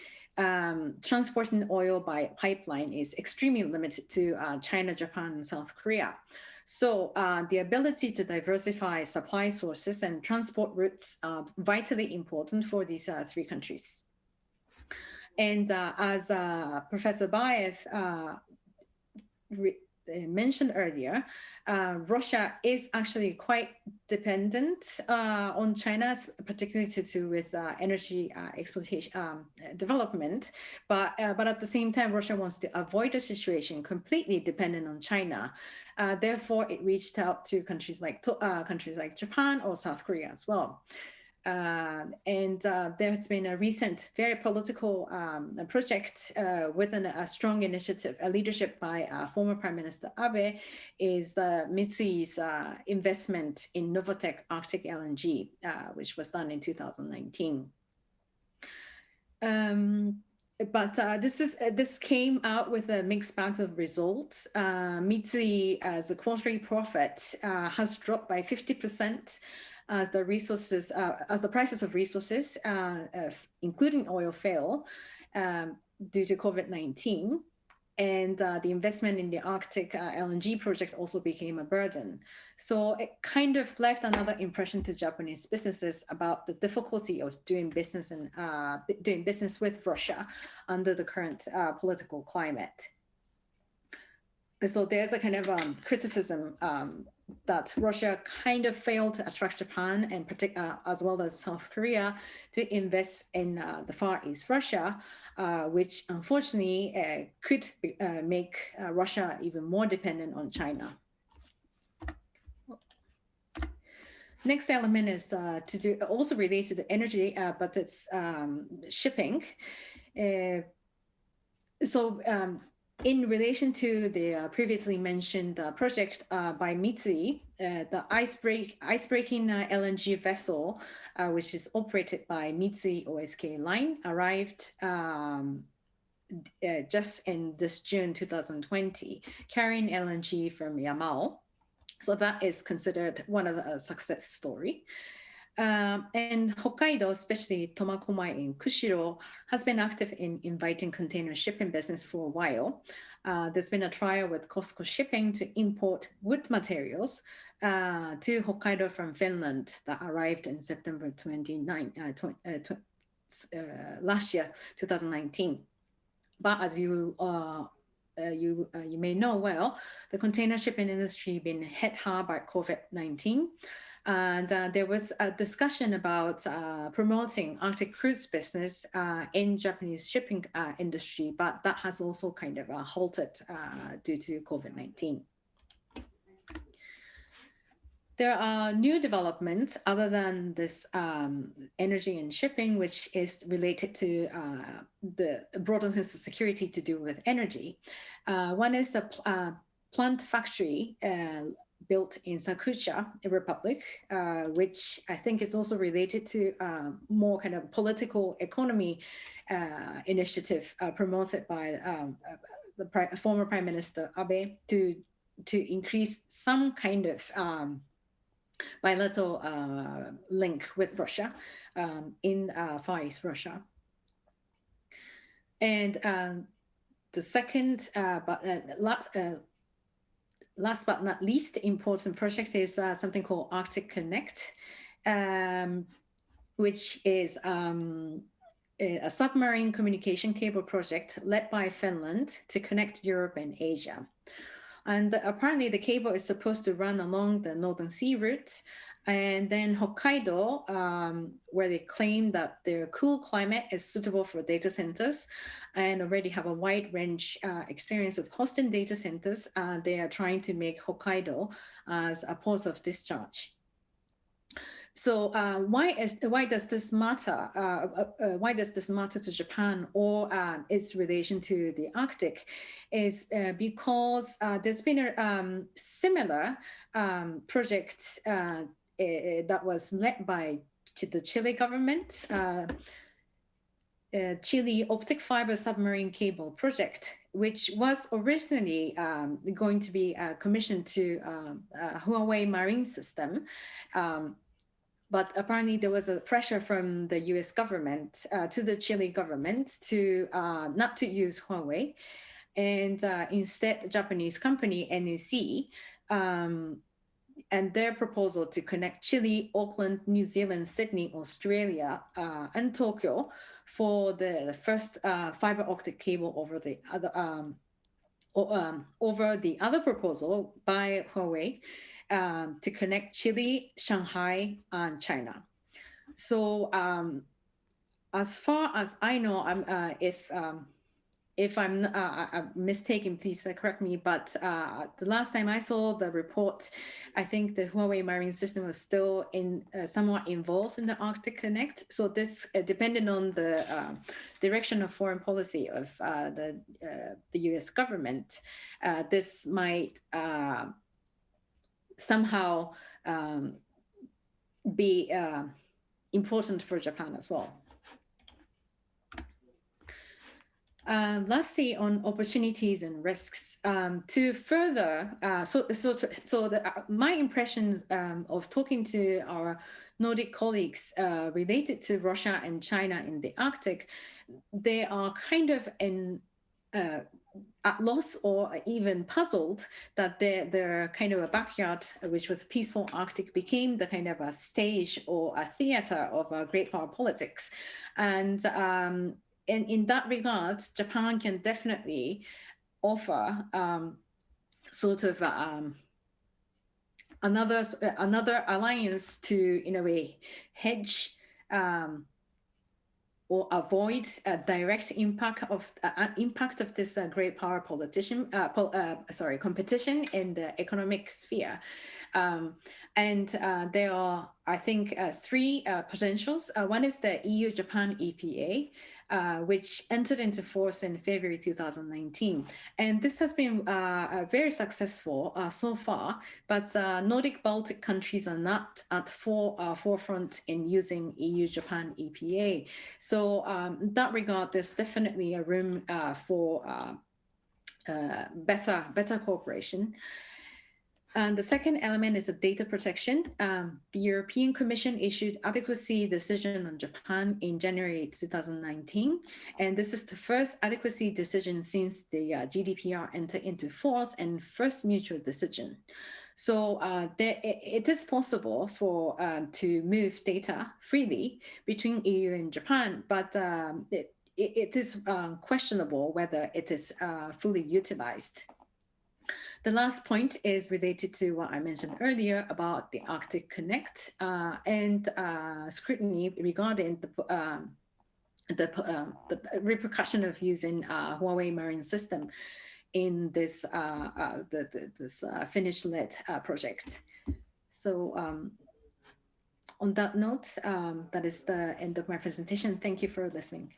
transporting oil by pipeline is extremely limited to China, Japan, and South Korea. So the ability to diversify supply sources and transport routes are vitally important for these three countries. And as Professor Baev mentioned earlier, Russia is actually quite dependent on China, particularly to do with energy exploitation development. But at the same time, Russia wants to avoid a situation completely dependent on China. Therefore, it reached out to countries like Japan or South Korea as well. And there has been a recent, very political project with a strong initiative, a leadership by former Prime Minister Abe, is the Mitsui's investment in Novatek Arctic LNG, which was done in 2019. But this came out with a mixed bag of results. Mitsui, as a quarterly profit, has dropped by 50%. As the prices of resources, including oil, fell due to COVID-19, and the investment in the Arctic LNG project also became a burden. So it kind of left another impression to Japanese businesses about the difficulty of doing business and doing business with Russia under the current political climate. So there's a kind of criticism that Russia kind of failed to attract Japan and as well as South Korea to invest in the Far East Russia, which unfortunately could make Russia even more dependent on China. Next element is also related to energy, but it's shipping. In relation to the previously mentioned project by Mitsui, the ice-breaking LNG vessel, which is operated by Mitsui OSK Line, arrived just in this June 2020, carrying LNG from Yamal. So that is considered one of the success story. And Hokkaido, especially Tomakomai in Kushiro, has been active in inviting container shipping business for a while. There's been a trial with COSCO Shipping to import wood materials to Hokkaido from Finland that arrived in September 29, last year, 2019. But as you may know well, the container shipping industry been hit hard by COVID-19. And there was a discussion about promoting Arctic cruise business in Japanese shipping industry, but that has also kind of halted due to COVID-19. There are new developments other than this energy and shipping, which is related to the broader sense of security to do with energy. One is the plant factory built in Sakucha Republic, which I think is also related to more kind of political economy initiative promoted by the former Prime Minister Abe to increase some kind of bilateral link with Russia in Far East Russia. And the second, last but not least important project is something called Arctic Connect, which is a submarine communication cable project led by Finland to connect Europe and Asia. And apparently the cable is supposed to run along the Northern Sea route, and then Hokkaido, where they claim that their cool climate is suitable for data centers and already have a wide range experience of hosting data centers. They are trying to make Hokkaido as a port of discharge. So why does this matter? Why does this matter to Japan or its relation to the Arctic? Is because there's been a similar project that was led by the Chile government, Chile optic fiber submarine cable project, which was originally going to be commissioned to Huawei Marine System. But apparently there was a pressure from the US government to the Chile government to not to use Huawei. And instead, the Japanese company, NEC, and their proposal to connect Chile, Auckland, New Zealand, Sydney, Australia, and Tokyo for the first fiber optic cable over the other proposal by Huawei, to connect Chile, Shanghai, and China. So as far as I know, if I'm mistaken, please correct me, but the last time I saw the report, I think the Huawei Marine System was still somewhat involved in the Arctic Connect. So this, depending on the direction of foreign policy of the US government, this might somehow be important for Japan as well. Lastly, on opportunities and risks, to further, my impression of talking to our Nordic colleagues related to Russia and China in the Arctic, they are kind of at loss or even puzzled that their kind of a backyard, which was peaceful Arctic, became the kind of a stage or a theater of great power politics. And in that regard, Japan can definitely offer sort of another alliance to, in a way, hedge or avoid a direct impact of this great power competition in the economic sphere. And there are, I think, three potentials. One is the EU-Japan EPA, which entered into force in February 2019. And this has been very successful so far, but Nordic-Baltic countries are not at forefront in using EU-Japan EPA. So in that regard, there's definitely a room for better cooperation. And the second element is data protection. The European Commission issued adequacy decision on Japan in January 2019. And this is the first adequacy decision since the GDPR entered into force and first mutual decision. So it is possible for to move data freely between EU and Japan, but it is questionable whether it is fully utilized. The last point is related to what I mentioned earlier about the Arctic Connect and scrutiny regarding the repercussion of using Huawei marine system in this Finnish-led project. So on that note, that is the end of my presentation. Thank you for listening.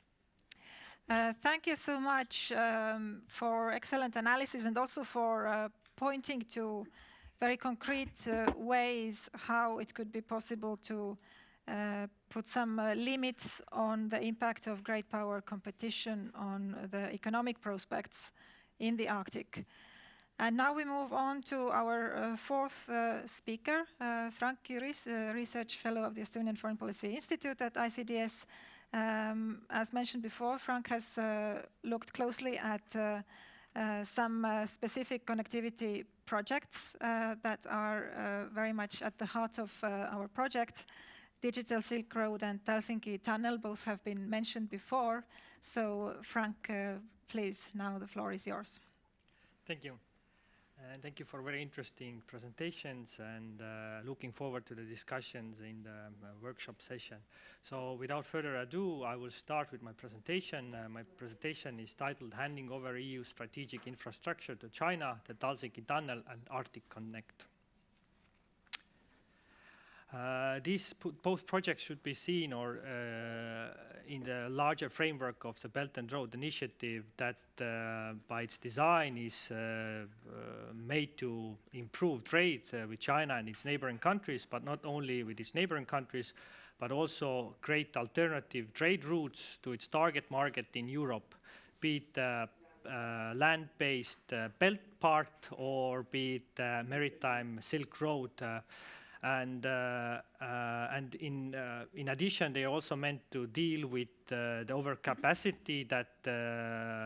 Thank you so much for excellent analysis and also for pointing to very concrete ways how it could be possible to put some limits on the impact of great power competition on the economic prospects in the Arctic. And now we move on to our fourth speaker, Frank Kiris, Research Fellow of the Estonian Foreign Policy Institute at ICDS. As mentioned before, Frank has looked closely at some specific connectivity projects that are very much at the heart of our project. Digital Silk Road and Helsinki Tunnel both have been mentioned before. So Frank, please, now the floor is yours. Thank you. And thank you for very interesting presentations and looking forward to the discussions in the workshop session. So without further ado, I will start with my presentation. My presentation is titled Handing Over EU Strategic Infrastructure to China, the Helsinki Tunnel and Arctic Connect. Both projects should be seen in the larger framework of the Belt and Road Initiative that by its design is made to improve trade with China and its neighboring countries, but not only with its neighboring countries, but also create alternative trade routes to its target market in Europe, be it land-based belt part or be it maritime Silk Road. And in addition, they are also meant to deal with the overcapacity that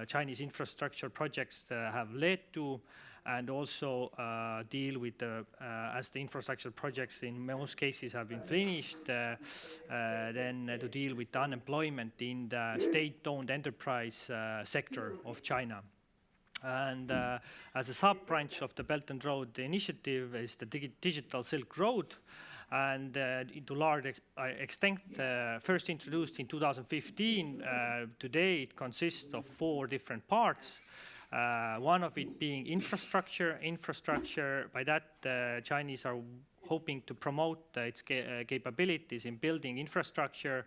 Chinese infrastructure projects have led to, and also deal with, as the infrastructure projects in most cases have been finished, then to deal with the unemployment in the state-owned enterprise sector of China. And as a sub-branch of the Belt and Road Initiative is the Digital Silk Road, and to large extent first introduced in 2015. Today it consists of 4 different parts. One of it being infrastructure. By that, Chinese are hoping to promote its capabilities in building infrastructure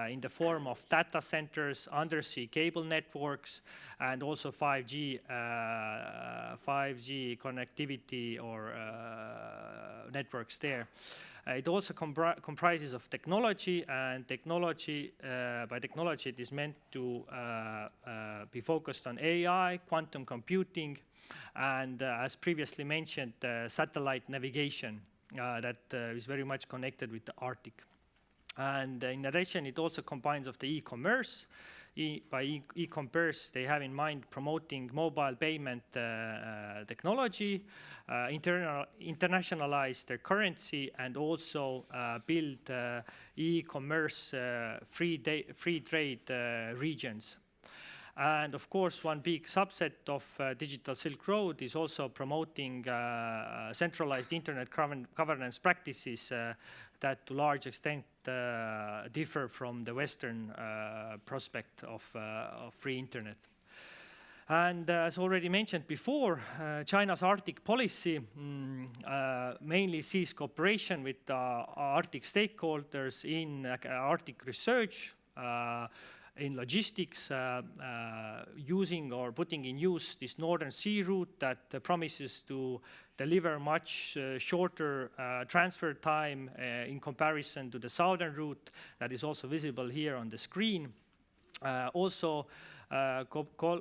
in the form of data centers, undersea cable networks, and also 5G connectivity or networks there. It also comprises of technology, and by technology it is meant to be focused on AI, quantum computing, and as previously mentioned, satellite navigation that is very much connected with the Arctic. And in addition, it also combines of the e-commerce. By e-commerce, they have in mind promoting mobile payment technology, internationalize their currency, and also build e-commerce free trade regions. And of course, one big subset of Digital Silk Road is also promoting centralized internet governance practices that to large extent differ from the Western prospect of free internet. And as already mentioned before, China's Arctic policy mainly sees cooperation with Arctic stakeholders in Arctic research, in logistics, using or putting in use this Northern Sea route that promises to deliver much shorter transfer time in comparison to the southern route that is also visible here on the screen. Also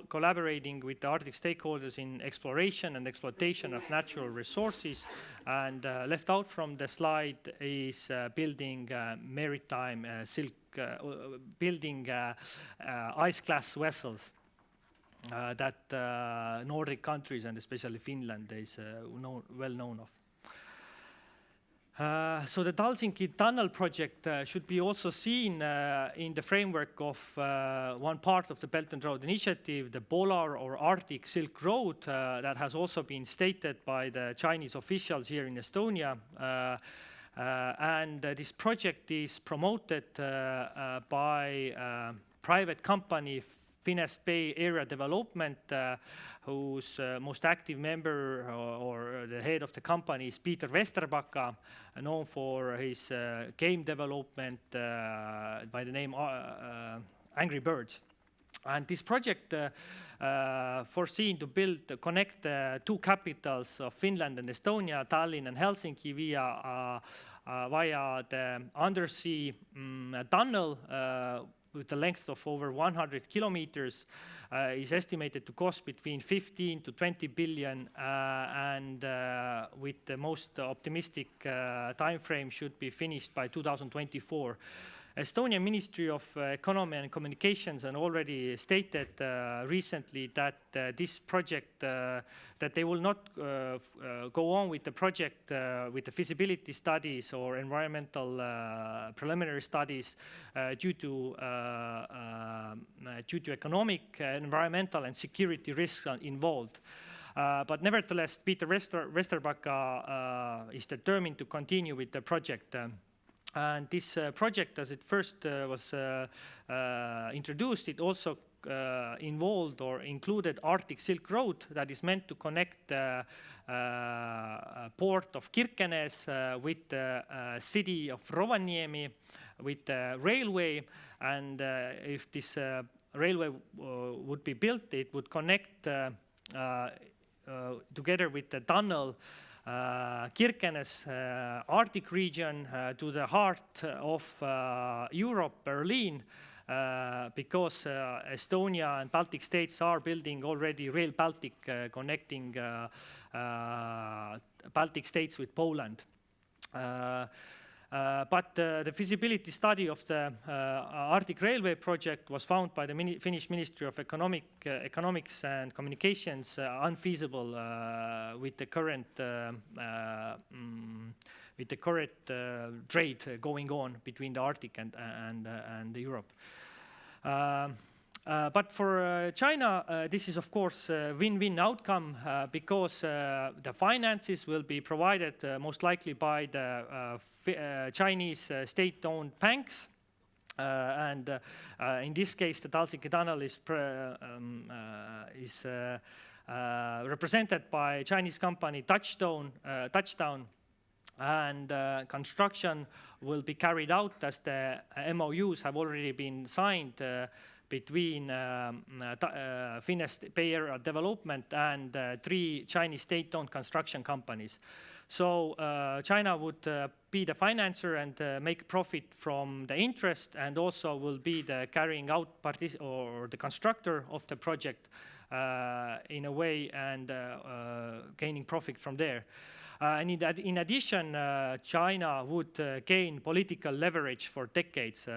collaborating with the Arctic stakeholders in exploration and exploitation of natural resources, and left out from the slide is building maritime building ice-class vessels that Nordic countries and especially Finland is well known of. So the Helsinki Tunnel project should be also seen in the framework of one part of the Belt and Road Initiative, the Polar or Arctic Silk Road, that has also been stated by the Chinese officials here in Estonia. And this project is promoted by private company Finnish Bay Area Development, whose most active member or the head of the company is Peter Vesterbacka, known for his game development by the name Angry Birds. And this project foreseen to connect two capitals of Finland and Estonia, Tallinn and Helsinki, via the undersea tunnel with a length of over 100 kilometers, is estimated to cost between 15 to 20 billion, and with the most optimistic time frame should be finished by 2024. Estonian Ministry of Economy and Communications and already stated recently that this project, that they will not go on with the project with the feasibility studies or environmental preliminary studies due to economic, environmental and security risks involved. But nevertheless, Peter Vesterbacka is determined to continue with the project. And this project, as it first was introduced, it also involved or included Arctic Silk Road that is meant to connect the port of Kirkenes with the city of Rovaniemi, with the railway. And if this railway would be built, it would connect together with the tunnel Kirkenes Arctic region to the heart of Europe, Berlin, because Estonia and Baltic states are building already Rail Baltic connecting Baltic states with Poland. But the feasibility study of the Arctic Railway project was found by the Finnish Ministry of Economics and Communications unfeasible with the current trade going on between the Arctic and Europe. But for China, this is of course a win-win outcome because the finances will be provided most likely by the Chinese state-owned banks. And in this case, the Helsinki Tunnel is represented by Chinese company Touchstone, and construction will be carried out as the MOUs have already been signed between Finnish Bay Area Development and 3 Chinese state-owned construction companies. So China would be the financer and make profit from the interest, and also will be the carrying out or the constructor of the project in a way, and gaining profit from there. And in addition, China would gain political leverage for decades.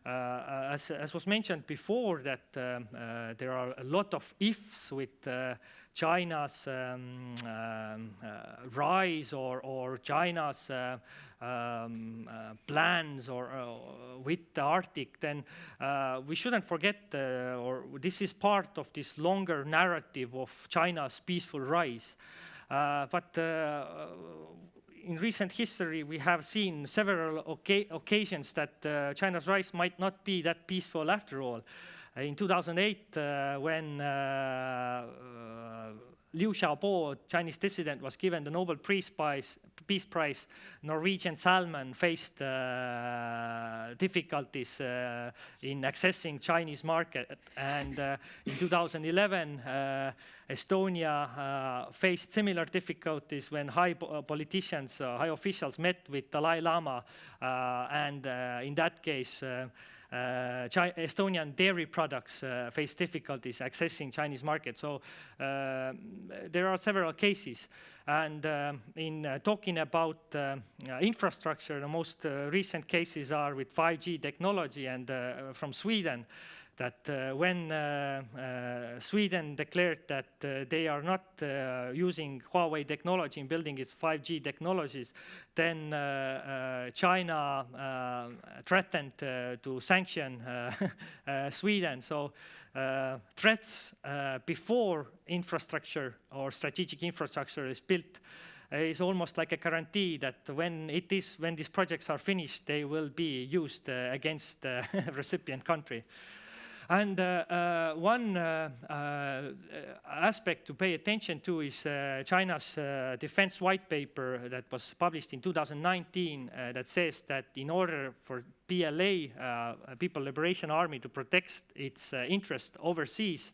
As was mentioned before, that there are a lot of ifs with China's rise or China's plans or with the Arctic, then we shouldn't forget, or this is part of this longer narrative of China's peaceful rise. But in recent history, we have seen several occasions that China's rise might not be that peaceful after all. In 2008, when Liu Xiaobo, Chinese dissident, was given the Nobel Peace Prize, Norwegian salmon faced difficulties in accessing Chinese market. And in 2011, Estonia faced similar difficulties when high politicians, high officials met with Dalai Lama, and in that case, Estonian dairy products face difficulties accessing Chinese market. So there are several cases. And in talking about infrastructure, the most recent cases are with 5G technology, and from Sweden, that when Sweden declared that they are not using Huawei technology in building its 5G technologies, then China threatened to sanction Sweden. So threats before infrastructure or strategic infrastructure is built is almost like a guarantee that when these projects are finished, they will be used against the recipient country. And one aspect to pay attention to is China's defense white paper that was published in 2019 that says that in order for PLA, People Liberation Army, to protect its interest overseas,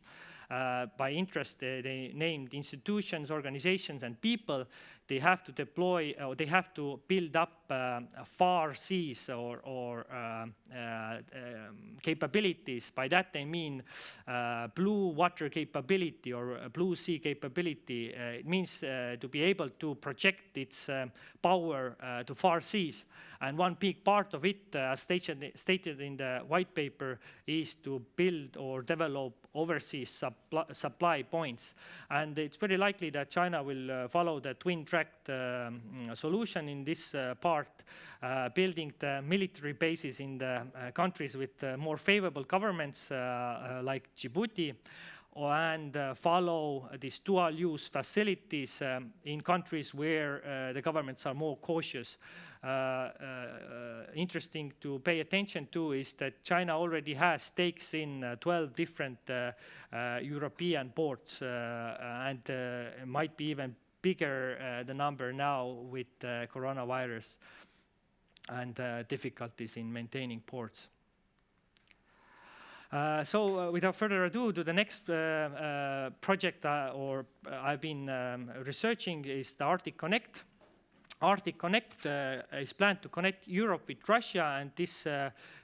by interest they named institutions, organizations, and people, they have to deploy, or they have to build up far seas or capabilities. By that they mean blue water capability or blue sea capability. It means to be able to project its power to far seas. And one big part of it, as stated in the white paper, is to build or develop overseas supply points. And it's very likely that China will follow the twin-tracked solution in this part, building the military bases in the countries with more favorable governments like Djibouti, and follow these dual-use facilities in countries where the governments are more cautious. Interesting to pay attention to is that China already has stakes in 12 different European ports, and might be even bigger the number now with coronavirus and difficulties in maintaining ports. So without further ado, to the next project I've been researching is the Arctic Connect. Arctic Connect is planned to connect Europe with Russia, and this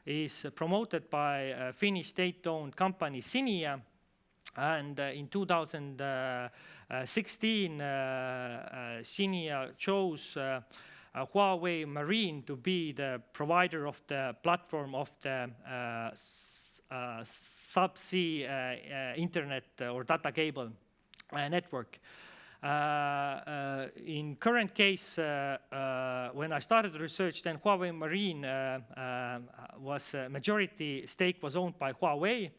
is promoted by Finnish state-owned company Cinia. And in 2016, Cinia chose Huawei Marine to be the provider of the platform of the subsea internet or data cable network. In current case, when I started the research, then Huawei Marine was majority stake was owned by Huawei,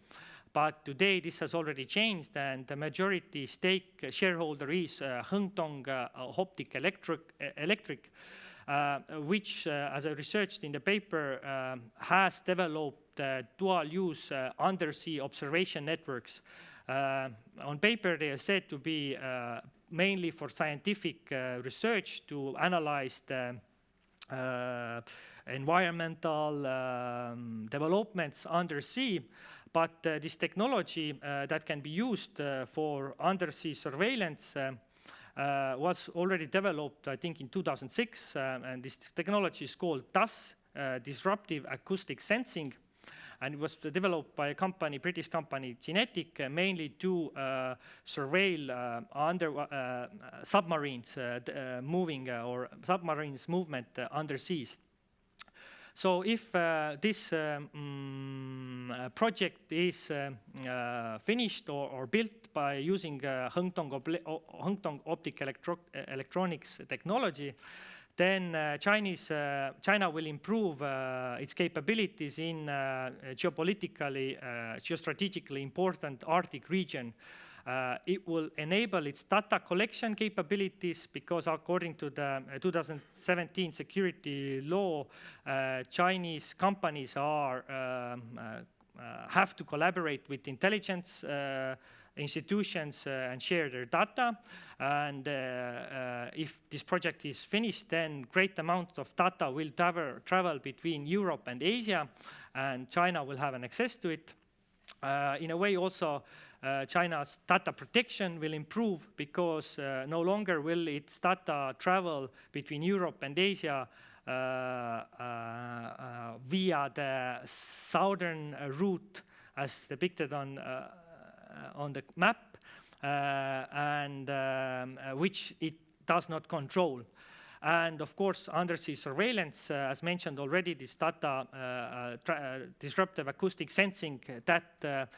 but today this has already changed, and the majority stake shareholder is Hengtong Optic Electric, which, as I researched in the paper, has developed dual-use undersea observation networks. On paper, they are said to be mainly for scientific research to analyze the environmental developments undersea, but this technology that can be used for undersea surveillance was already developed, I think, in 2006, and this technology is called DAS, Disruptive Acoustic Sensing, and it was developed by a company, British company, Genetic, mainly to surveil submarines moving or submarines movement underseas. So if this project is finished or built by using Hengtong Optic Electronics technology, then China will improve its capabilities in geostrategically important Arctic region. It will enable its data collection capabilities because, according to the 2017 security law, Chinese companies have to collaborate with intelligence institutions and share their data. And if this project is finished, then great amount of data will travel between Europe and Asia, and China will have an access to it. In a way, also, China's data protection will improve because no longer will its data travel between Europe and Asia via the southern route as depicted on the map, and which it does not control. And of course, undersea surveillance, as mentioned already, this disruptive acoustic sensing that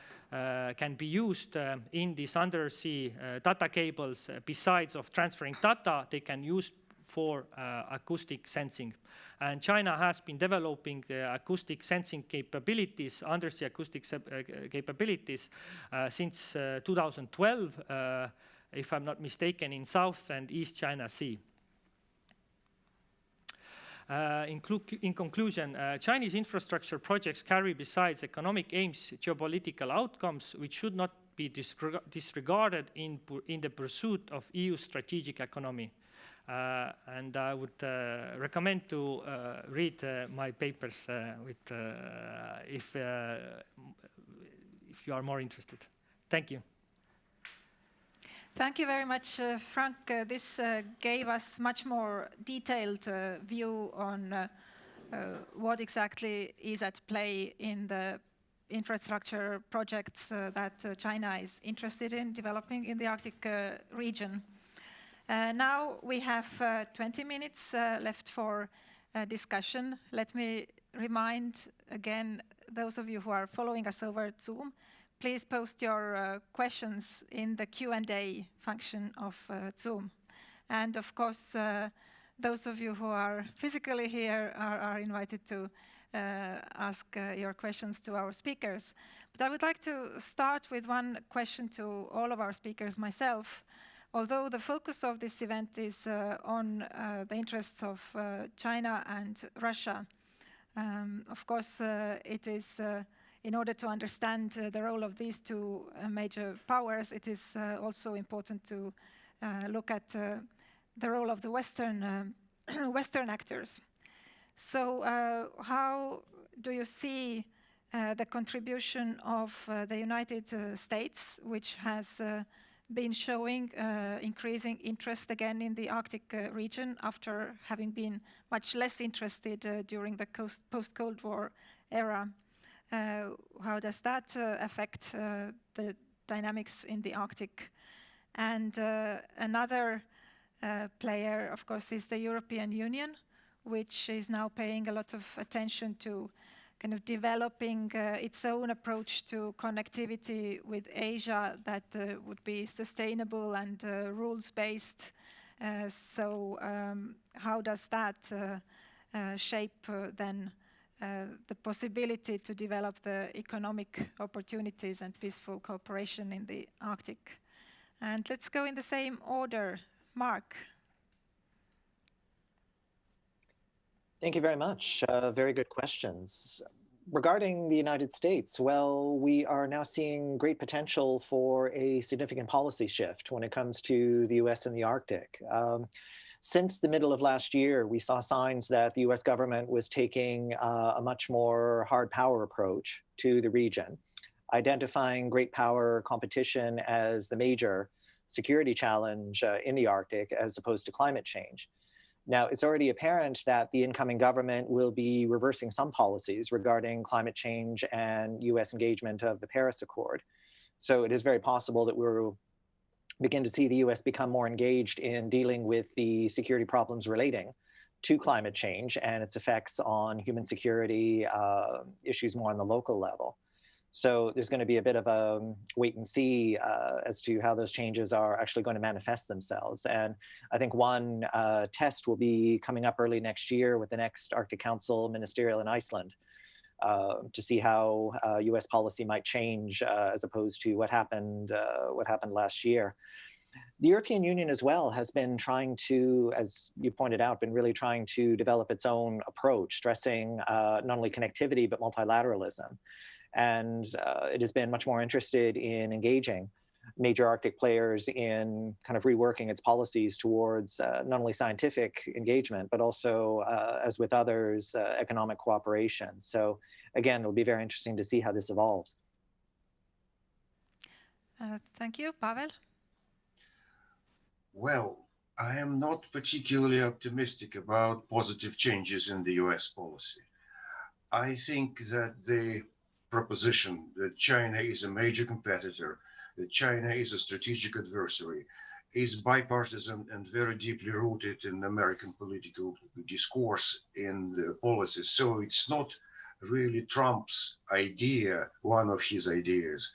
can be used in these undersea data cables. Besides of transferring data, they can use for acoustic sensing. And China has been developing acoustic sensing capabilities, undersea acoustic capabilities since 2012, if I'm not mistaken, in South and East China Sea. In conclusion, Chinese infrastructure projects carry, besides economic aims, geopolitical outcomes, which should not be disregarded in the pursuit of EU strategic economy. And I would recommend to read my papers if you are more interested. Thank you. Thank you very much, Frank. This gave us much more detailed view on what exactly is at play in the infrastructure projects that China is interested in developing in the Arctic region. Now we have 20 minutes left for discussion. Let me remind again those of you who are following us over Zoom, please post your questions in the Q&A function of Zoom. And of course, those of you who are physically here are invited to ask your questions to our speakers. But I would like to start with one question to all of our speakers, myself. Although the focus of this event is on the interests of China and Russia, of course, it is in order to understand the role of these two major powers, it is also important to look at the role of the Western actors. So how do you see the contribution of the United States, which has been showing increasing interest again in the Arctic region after having been much less interested during the post-Cold War era? How does that affect the dynamics in the Arctic? And another player, of course, is the European Union, which is now paying a lot of attention to kind of developing its own approach to connectivity with Asia that would be sustainable and rules-based. So how does that shape then the possibility to develop the economic opportunities and peaceful cooperation in the Arctic? And let's go in the same order. Mark. Thank you very much. Very good questions. Regarding the United States, well, we are now seeing great potential for a significant policy shift when it comes to the US and the Arctic. Since the middle of last year, we saw signs that the US government was taking a much more hard power approach to the region, identifying great power competition as the major security challenge in the Arctic as opposed to climate change. Now, it's already apparent that the incoming government will be reversing some policies regarding climate change and US engagement of the Paris Accord. So it is very possible that we'll begin to see the US become more engaged in dealing with the security problems relating to climate change and its effects on human security, issues more on the local level. So there's going to be a bit of a wait and see as to how those changes are actually going to manifest themselves. And I think one test will be coming up early next year with the next Arctic Council ministerial in Iceland to see how US policy might change as opposed to what happened last year. The European Union as well has been trying to, as you pointed out, been really trying to develop its own approach, stressing not only connectivity, but multilateralism. And it has been much more interested in engaging major Arctic players in kind of reworking its policies towards not only scientific engagement, but also, as with others, economic cooperation. So again, it'll be very interesting to see how this evolves. Thank you. Pavel? Well, I am not particularly optimistic about positive changes in the US policy. I think that the proposition that China is a major competitor, that China is a strategic adversary, is bipartisan and very deeply rooted in American political discourse in the policies. So it's not really Trump's idea, one of his ideas.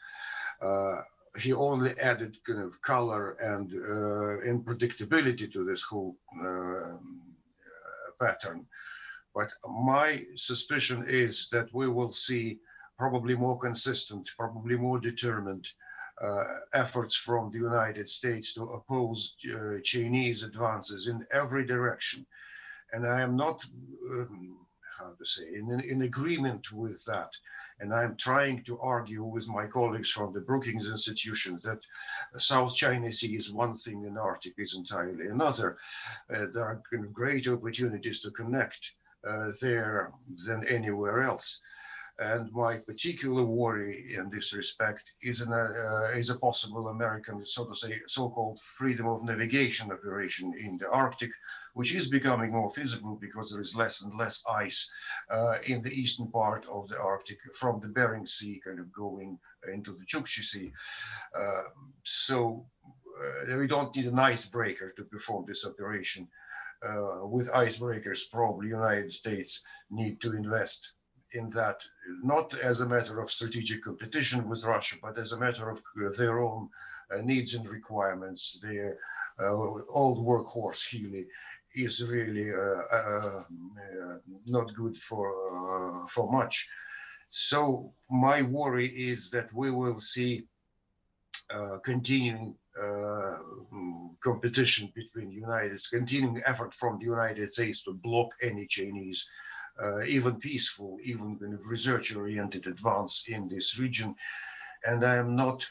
He only added kind of color and predictability to this whole pattern. But my suspicion is that we will see probably more consistent, probably more determined efforts from the United States to oppose Chinese advances in every direction. And I am not, how to say, in agreement with that. And I'm trying to argue with my colleagues from the Brookings Institution that South China Sea is one thing and Arctic is entirely another. There are kind of great opportunities to connect there than anywhere else. And my particular worry in this respect is a possible American, so to say, so-called freedom of navigation operation in the Arctic, which is becoming more feasible because there is less and less ice in the eastern part of the Arctic from the Barents Sea kind of going into the Chukchi Sea. So we don't need an icebreaker to perform this operation. With icebreakers, probably United States need to invest in that, not as a matter of strategic competition with Russia, but as a matter of their own needs and requirements. The old workhorse Healy is really not good for much. So my worry is that we will see continuing competition between continuing effort from the United States to block any Chinese even peaceful, even kind of research-oriented advance in this region. And I am not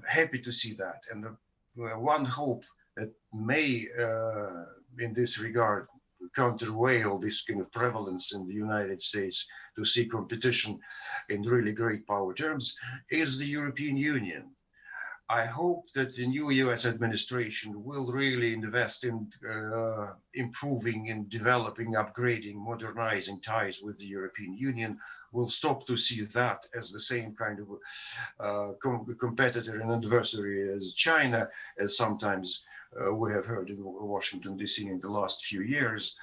happy to see that. And one hope that may, in this regard, counterweigh all this kind of prevalence in the United States to see competition in really great power terms is the European Union. I hope that the new US administration will really invest in improving and developing, upgrading, modernizing ties with the European Union. We'll stop to see that as the same kind of competitor and adversary as China, as sometimes we have heard in Washington, D.C. in the last few years.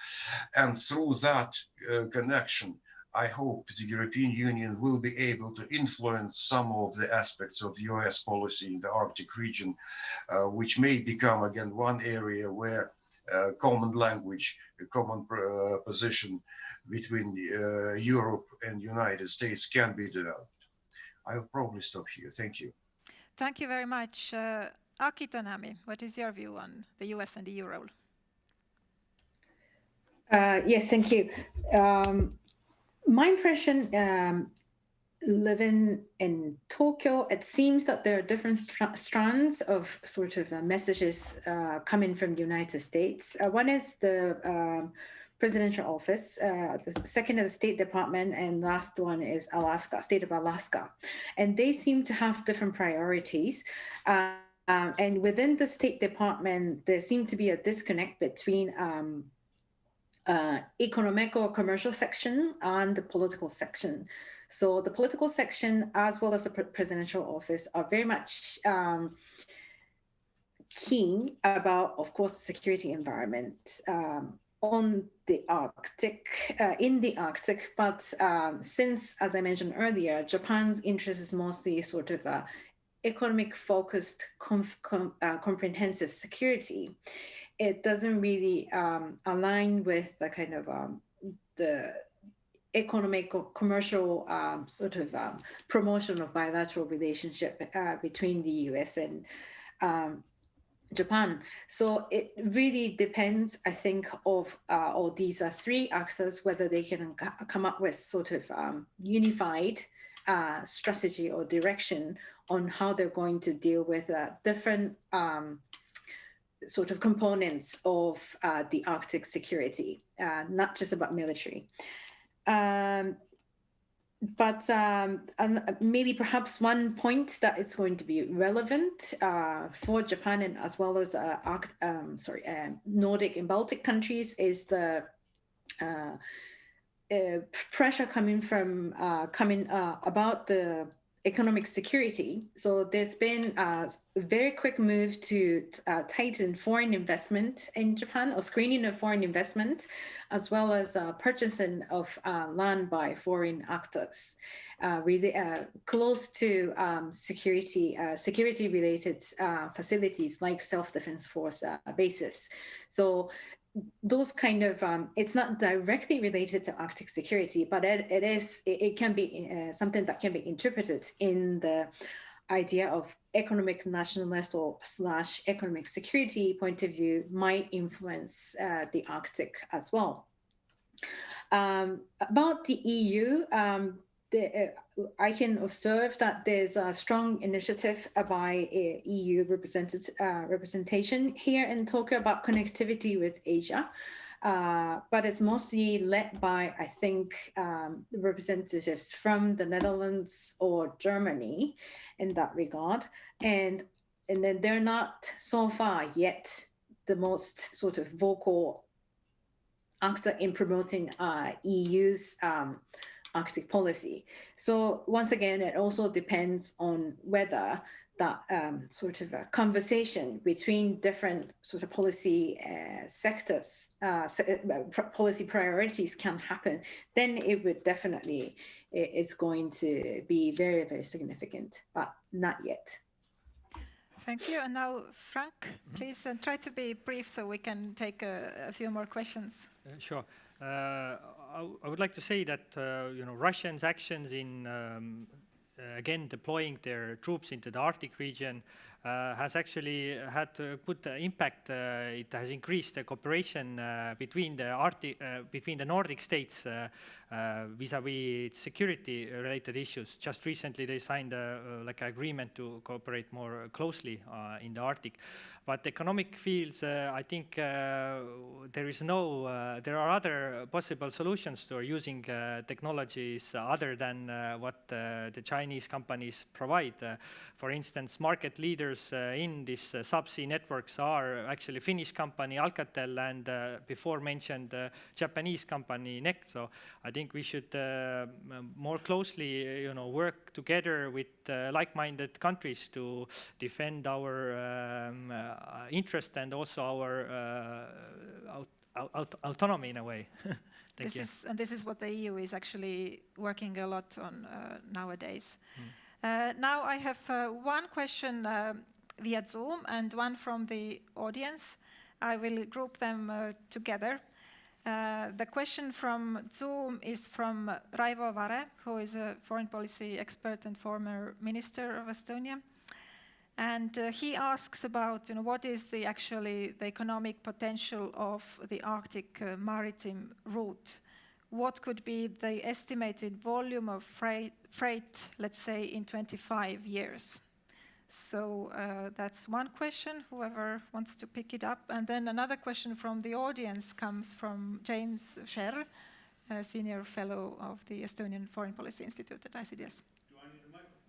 And through that connection, I hope the European Union will be able to influence some of the aspects of US policy in the Arctic region, which may become, again, one area where common language, a common position between Europe and United States can be developed. I'll probably stop here. Thank you. Thank you very much. Aki Tanami, what is your view on the US and EU role? Yes, thank you. My impression, living in Tokyo, it seems that there are different strands of sort of messages coming from the United States. One is the presidential office, the second is the State Department, and last one is Alaska, state of Alaska. And they seem to have different priorities. And within the State Department, there seemed to be a disconnect between economic or commercial section and the political section. So the political section, as well as the presidential office, are very much keen about, of course, the security environment on the Arctic, in the Arctic. But since, as I mentioned earlier, Japan's interest is mostly sort of economic-focused, comprehensive security, it doesn't really align with the kind of the economic or commercial sort of promotion of bilateral relationship between the US and Japan. So it really depends, I think, of all these three actors, whether they can come up with sort of unified strategy or direction on how they're going to deal with different sort of components of the Arctic security, not just about military. But maybe perhaps one point that is going to be relevant for Japan and as well as Nordic and Baltic countries is the pressure coming from about the economic security. So there's been a very quick move to tighten foreign investment in Japan, or screening of foreign investment, as well as purchasing of land by foreign actors, really close to security-related facilities like self-defense force bases. So those kind of, it's not directly related to Arctic security, but it can be something that can be interpreted in the idea of economic nationalist or / economic security point of view might influence the Arctic as well. About the EU, I can observe that there's a strong initiative by EU representation here in Tokyo about connectivity with Asia, but it's mostly led by, I think, representatives from the Netherlands or Germany in that regard, and then they're not so far yet the most sort of vocal actor in promoting EU's Arctic policy. So once again, it also depends on whether that sort of a conversation between different sort of policy sectors, policy priorities can happen. Then it would definitely, it's going to be very, very significant, but not yet. Thank you. And now, Frank, please try to be brief so we can take a few more questions. Sure. I would like to say that Russians' actions in again deploying their troops into the Arctic region has actually had a good impact. It has increased the cooperation between the Nordic states vis-a-vis security-related issues. Just recently, they signed like an agreement to cooperate more closely in the Arctic. But economic fields, I think there are other possible solutions to using technologies other than what the Chinese companies provide. For instance, market leaders in these subsea networks are actually Finnish company Alcatel and before mentioned Japanese company NEC. So I think we should more closely work together with like-minded countries to defend our interest and also our autonomy in a way. This is what the EU is actually working a lot on nowadays. Now I have one question via Zoom and one from the audience. I will group them together. The question from Zoom is from Raivo Vare, who is a foreign policy expert and former minister of Estonia. And he asks about what is the economic potential of the Arctic maritime route. What could be the estimated volume of freight, let's say, in 25 years? So that's one question, whoever wants to pick it up. And then another question from the audience comes from James Scher, a senior fellow of the Estonian Foreign Policy Institute at ICDS. Do I need a microphone?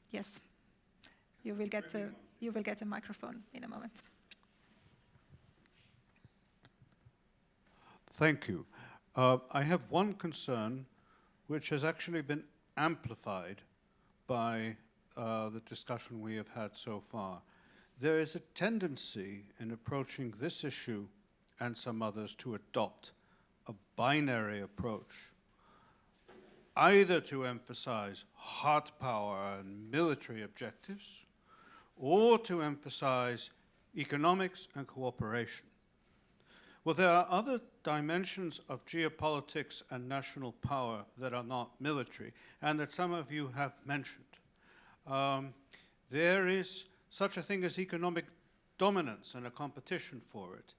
Yes. You will get a microphone in a moment. Thank you. I have one concern which has actually been amplified by the discussion we have had so far. There is a tendency in approaching this issue and some others to adopt a binary approach, either to emphasize hard power and military objectives, or to emphasize economics and cooperation. Well, there are other dimensions of geopolitics and national power that are not military, and that some of you have mentioned. There is such a thing as economic dominance and a competition for it.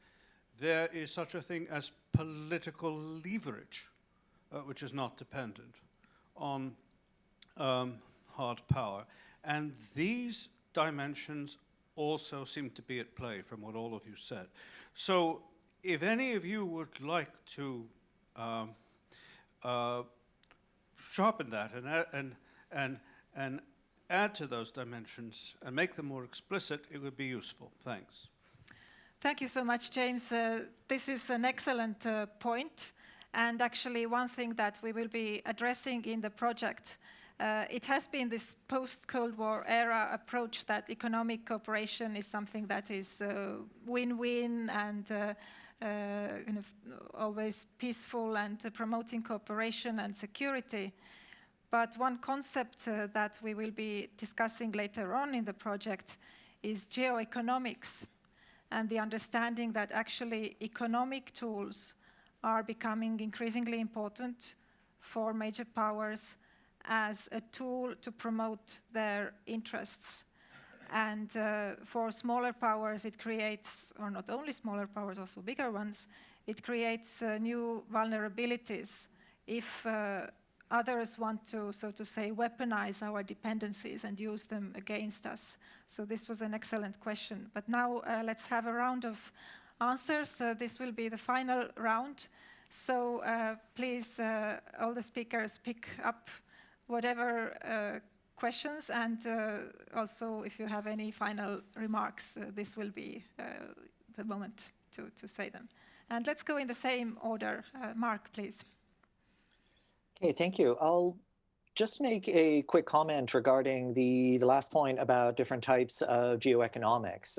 There is such a thing as political leverage, which is not dependent on hard power. And these dimensions also seem to be at play from what all of you said. So if any of you would like to sharpen that and add to those dimensions and make them more explicit, it would be useful. Thanks. Thank you so much, James. This is an excellent point. And actually, one thing that we will be addressing in the project it has been this post-Cold War era approach that economic cooperation is something that is win-win and kind of always peaceful and promoting cooperation and security. But one concept that we will be discussing later on in the project is geoeconomics, and the understanding that actually economic tools are becoming increasingly important for major powers as a tool to promote their interests. And for smaller powers, it creates, or not only smaller powers, also bigger ones, it creates new vulnerabilities if others want to, so to say, weaponize our dependencies and use them against us. So this was an excellent question. But now let's have a round of answers. This will be the final round. So please, all the speakers, pick up whatever questions, and also if you have any final remarks, this will be the moment to say them. And let's go in the same order. Mark, please. Okay, thank you. I'll just make a quick comment regarding the last point about different types of geoeconomics.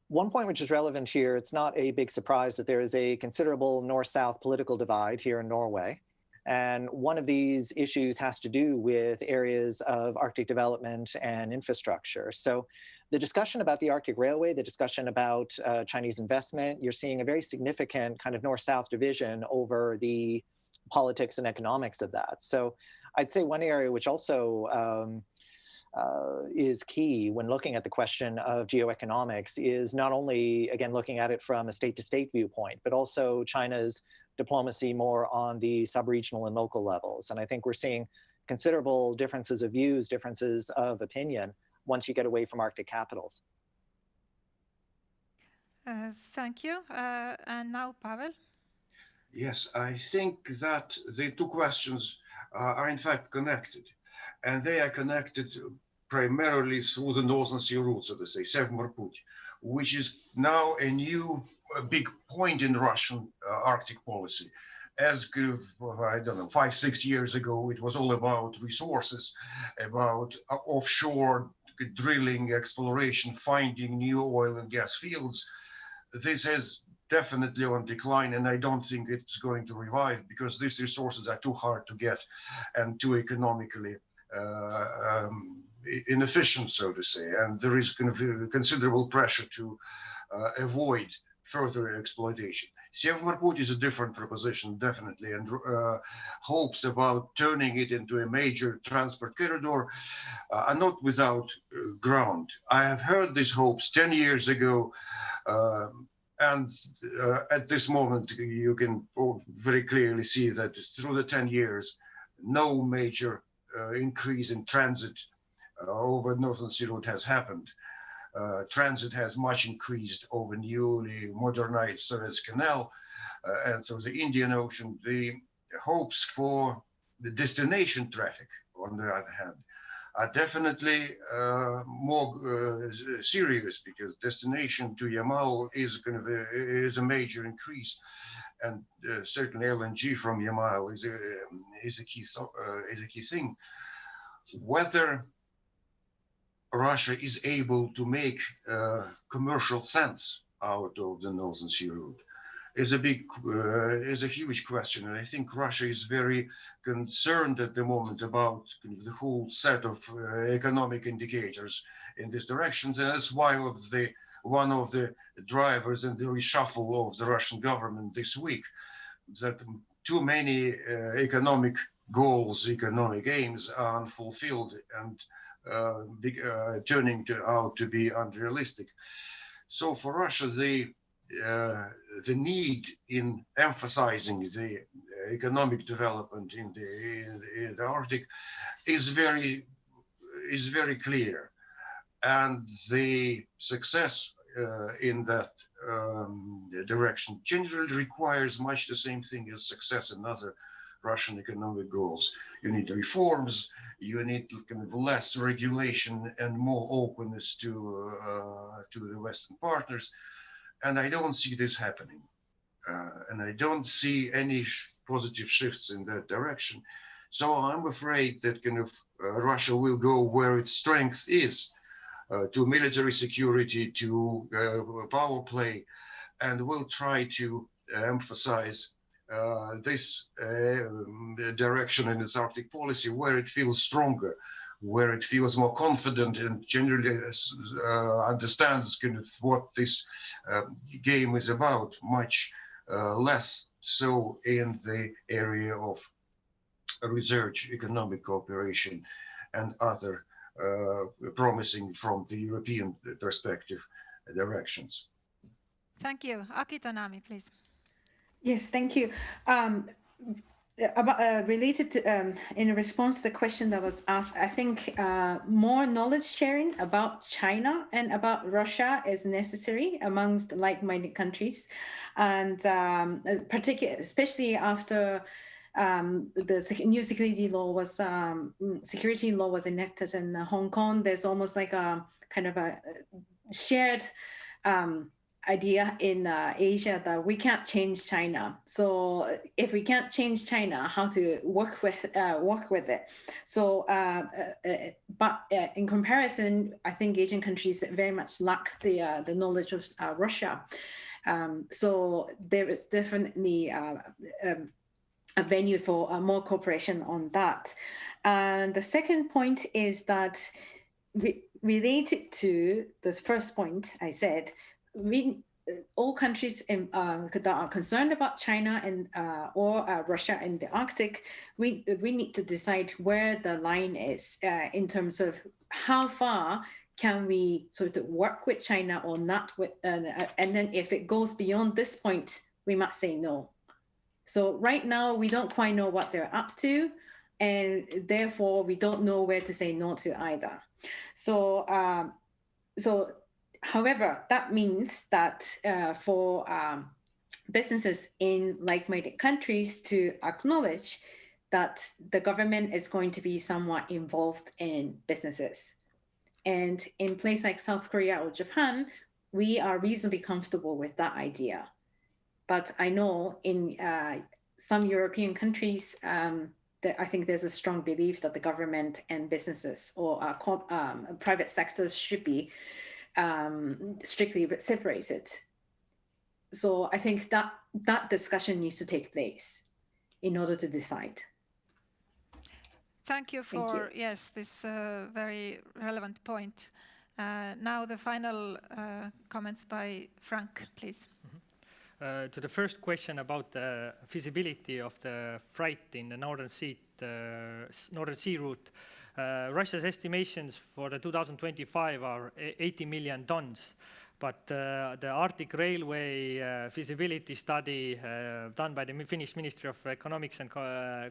One point which is relevant here, it's not a big surprise that there is a considerable north-south political divide here in Norway. And one of these issues has to do with areas of Arctic development and infrastructure. So the discussion about the Arctic Railway, the discussion about Chinese investment, you're seeing a very significant kind of north-south division over the politics and economics of that. So I'd say one area which also is key when looking at the question of geoeconomics is not only, again, looking at it from a state-to-state viewpoint, but also China's diplomacy more on the sub-regional and local levels. And I think we're seeing considerable differences of views, differences of opinion once you get away from Arctic capitals. Thank you. And now, Pavel. Yes, I think that the two questions are in fact connected, and they are connected primarily through the Northern Sea route, so to say, Sevmar-Put, which is now a new big point in Russian Arctic policy. As, I don't know, 5-6 years ago, it was all about resources, about offshore drilling, exploration, finding new oil and gas fields. This is definitely on decline, and I don't think it's going to revive because these resources are too hard to get and too economically inefficient, so to say, and there is considerable pressure to avoid further exploitation. Sevmar-Put is a different proposition, definitely, and hopes about turning it into a major transport corridor are not without ground. I have heard these hopes 10 years ago, and at this moment, you can very clearly see that through the 10 years, no major increase in transit over Northern Sea route has happened. Transit has much increased over newly modernized Suez Canal, and so the Indian Ocean. The hopes for the destination traffic, on the other hand, are definitely more serious, because destination to Yamal is is a major increase, and certainly LNG from Yamal is a key thing. Whether Russia is able to make commercial sense out of the Northern Sea route is a huge question, and I think Russia is very concerned at the moment about the whole set of economic indicators in this direction. And that's why one of the drivers in the reshuffle of the Russian government this week, that too many economic goals, economic aims are unfulfilled and turning out to be unrealistic. So for Russia, the need in emphasizing the economic development in the Arctic is very clear, and the success in that direction generally requires much the same thing as success in other Russian economic goals. You need reforms, you need less regulation and more openness to the Western partners. And I don't see this happening. And I don't see any positive shifts in that direction. So I'm afraid that kind of Russia will go where its strength is, to military security, to power play, and will try to emphasize this direction in its Arctic policy where it feels stronger, where it feels more confident and generally understands kind of what this game is about, much less so in the area of research, economic cooperation, and other promising from the European perspective directions. Thank you. Aki Tanami, please. Yes, thank you. Related to, in response to the question that was asked, I think more knowledge sharing about China and about Russia is necessary amongst like-minded countries, and especially after the new security law was enacted in Hong Kong. There's almost like a kind of a shared idea in Asia that we can't change China. So if we can't change China, how to work with it? So, but in comparison, I think Asian countries very much lack the knowledge of Russia. So there is definitely a venue for more cooperation on that. And the second point is that related to the first point I said, all countries that are concerned about China and or Russia in the Arctic, we need to decide where the line is in terms of how far can we sort of work with China or not with, and then if it goes beyond this point, we must say no. So right now we don't quite know what they're up to, and therefore we don't know where to say no to either. So however, that means that for businesses in like-minded countries to acknowledge that the government is going to be somewhat involved in businesses. And in places like South Korea or Japan, we are reasonably comfortable with that idea. But I know in some European countries, that I think there's a strong belief that the government and businesses or private sectors should be strictly separated. So I think that discussion needs to take place in order to decide. Thank you for, yes, this very relevant point. Now the final comments by Frank, please. To the first question about the feasibility of the freight in the Northern Sea route, Russia's estimations for the 2025 are 80 million tons, but the Arctic Railway feasibility study done by the Finnish Ministry of Economics and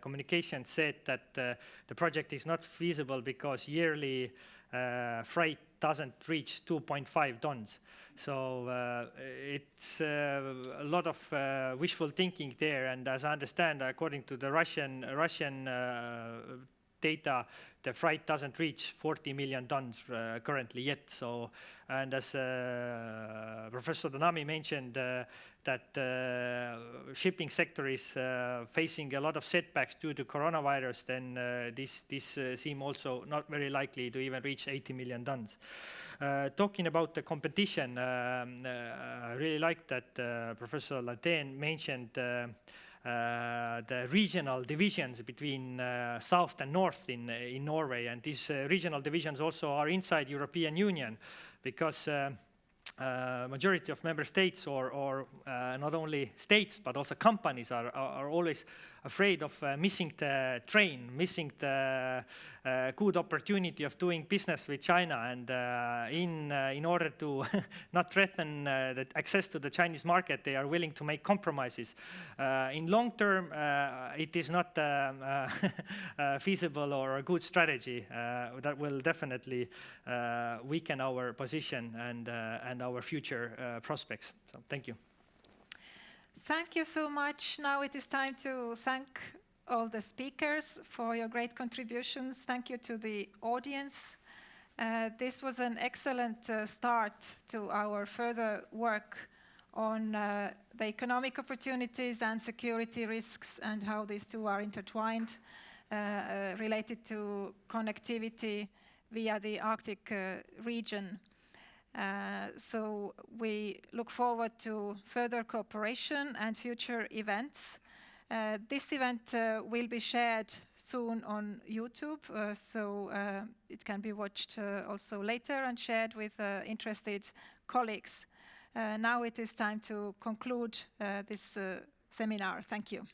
Communication said that the project is not feasible because yearly freight doesn't reach 2.5 tons. So it's a lot of wishful thinking there, and as I understand, according to the Russian data, the freight doesn't reach 40 million tons currently yet. So, and as Professor Adenauer mentioned, that shipping sector is facing a lot of setbacks due to coronavirus, then this seems also not very likely to even reach 80 million tons. Talking about the competition, I really like that Professor LaTen mentioned the regional divisions between south and north in Norway, and these regional divisions also are inside European Union, because majority of member states or not only states but also companies are always afraid of missing the train, missing the good opportunity of doing business with China, and in order to not threaten the access to the Chinese market, they are willing to make compromises. In long term, it is not feasible or a good strategy that will definitely weaken our position and our future prospects. So thank you. Thank you so much. Now it is time to thank all the speakers for your great contributions. Thank you to the audience. This was an excellent start to our further work on the economic opportunities and security risks and how these two are intertwined. related to connectivity via the Arctic region. So we look forward to further cooperation and future events. This event will be shared soon on YouTube, so it can be watched also later and shared with interested colleagues. Now it is time to conclude this seminar. Thank you.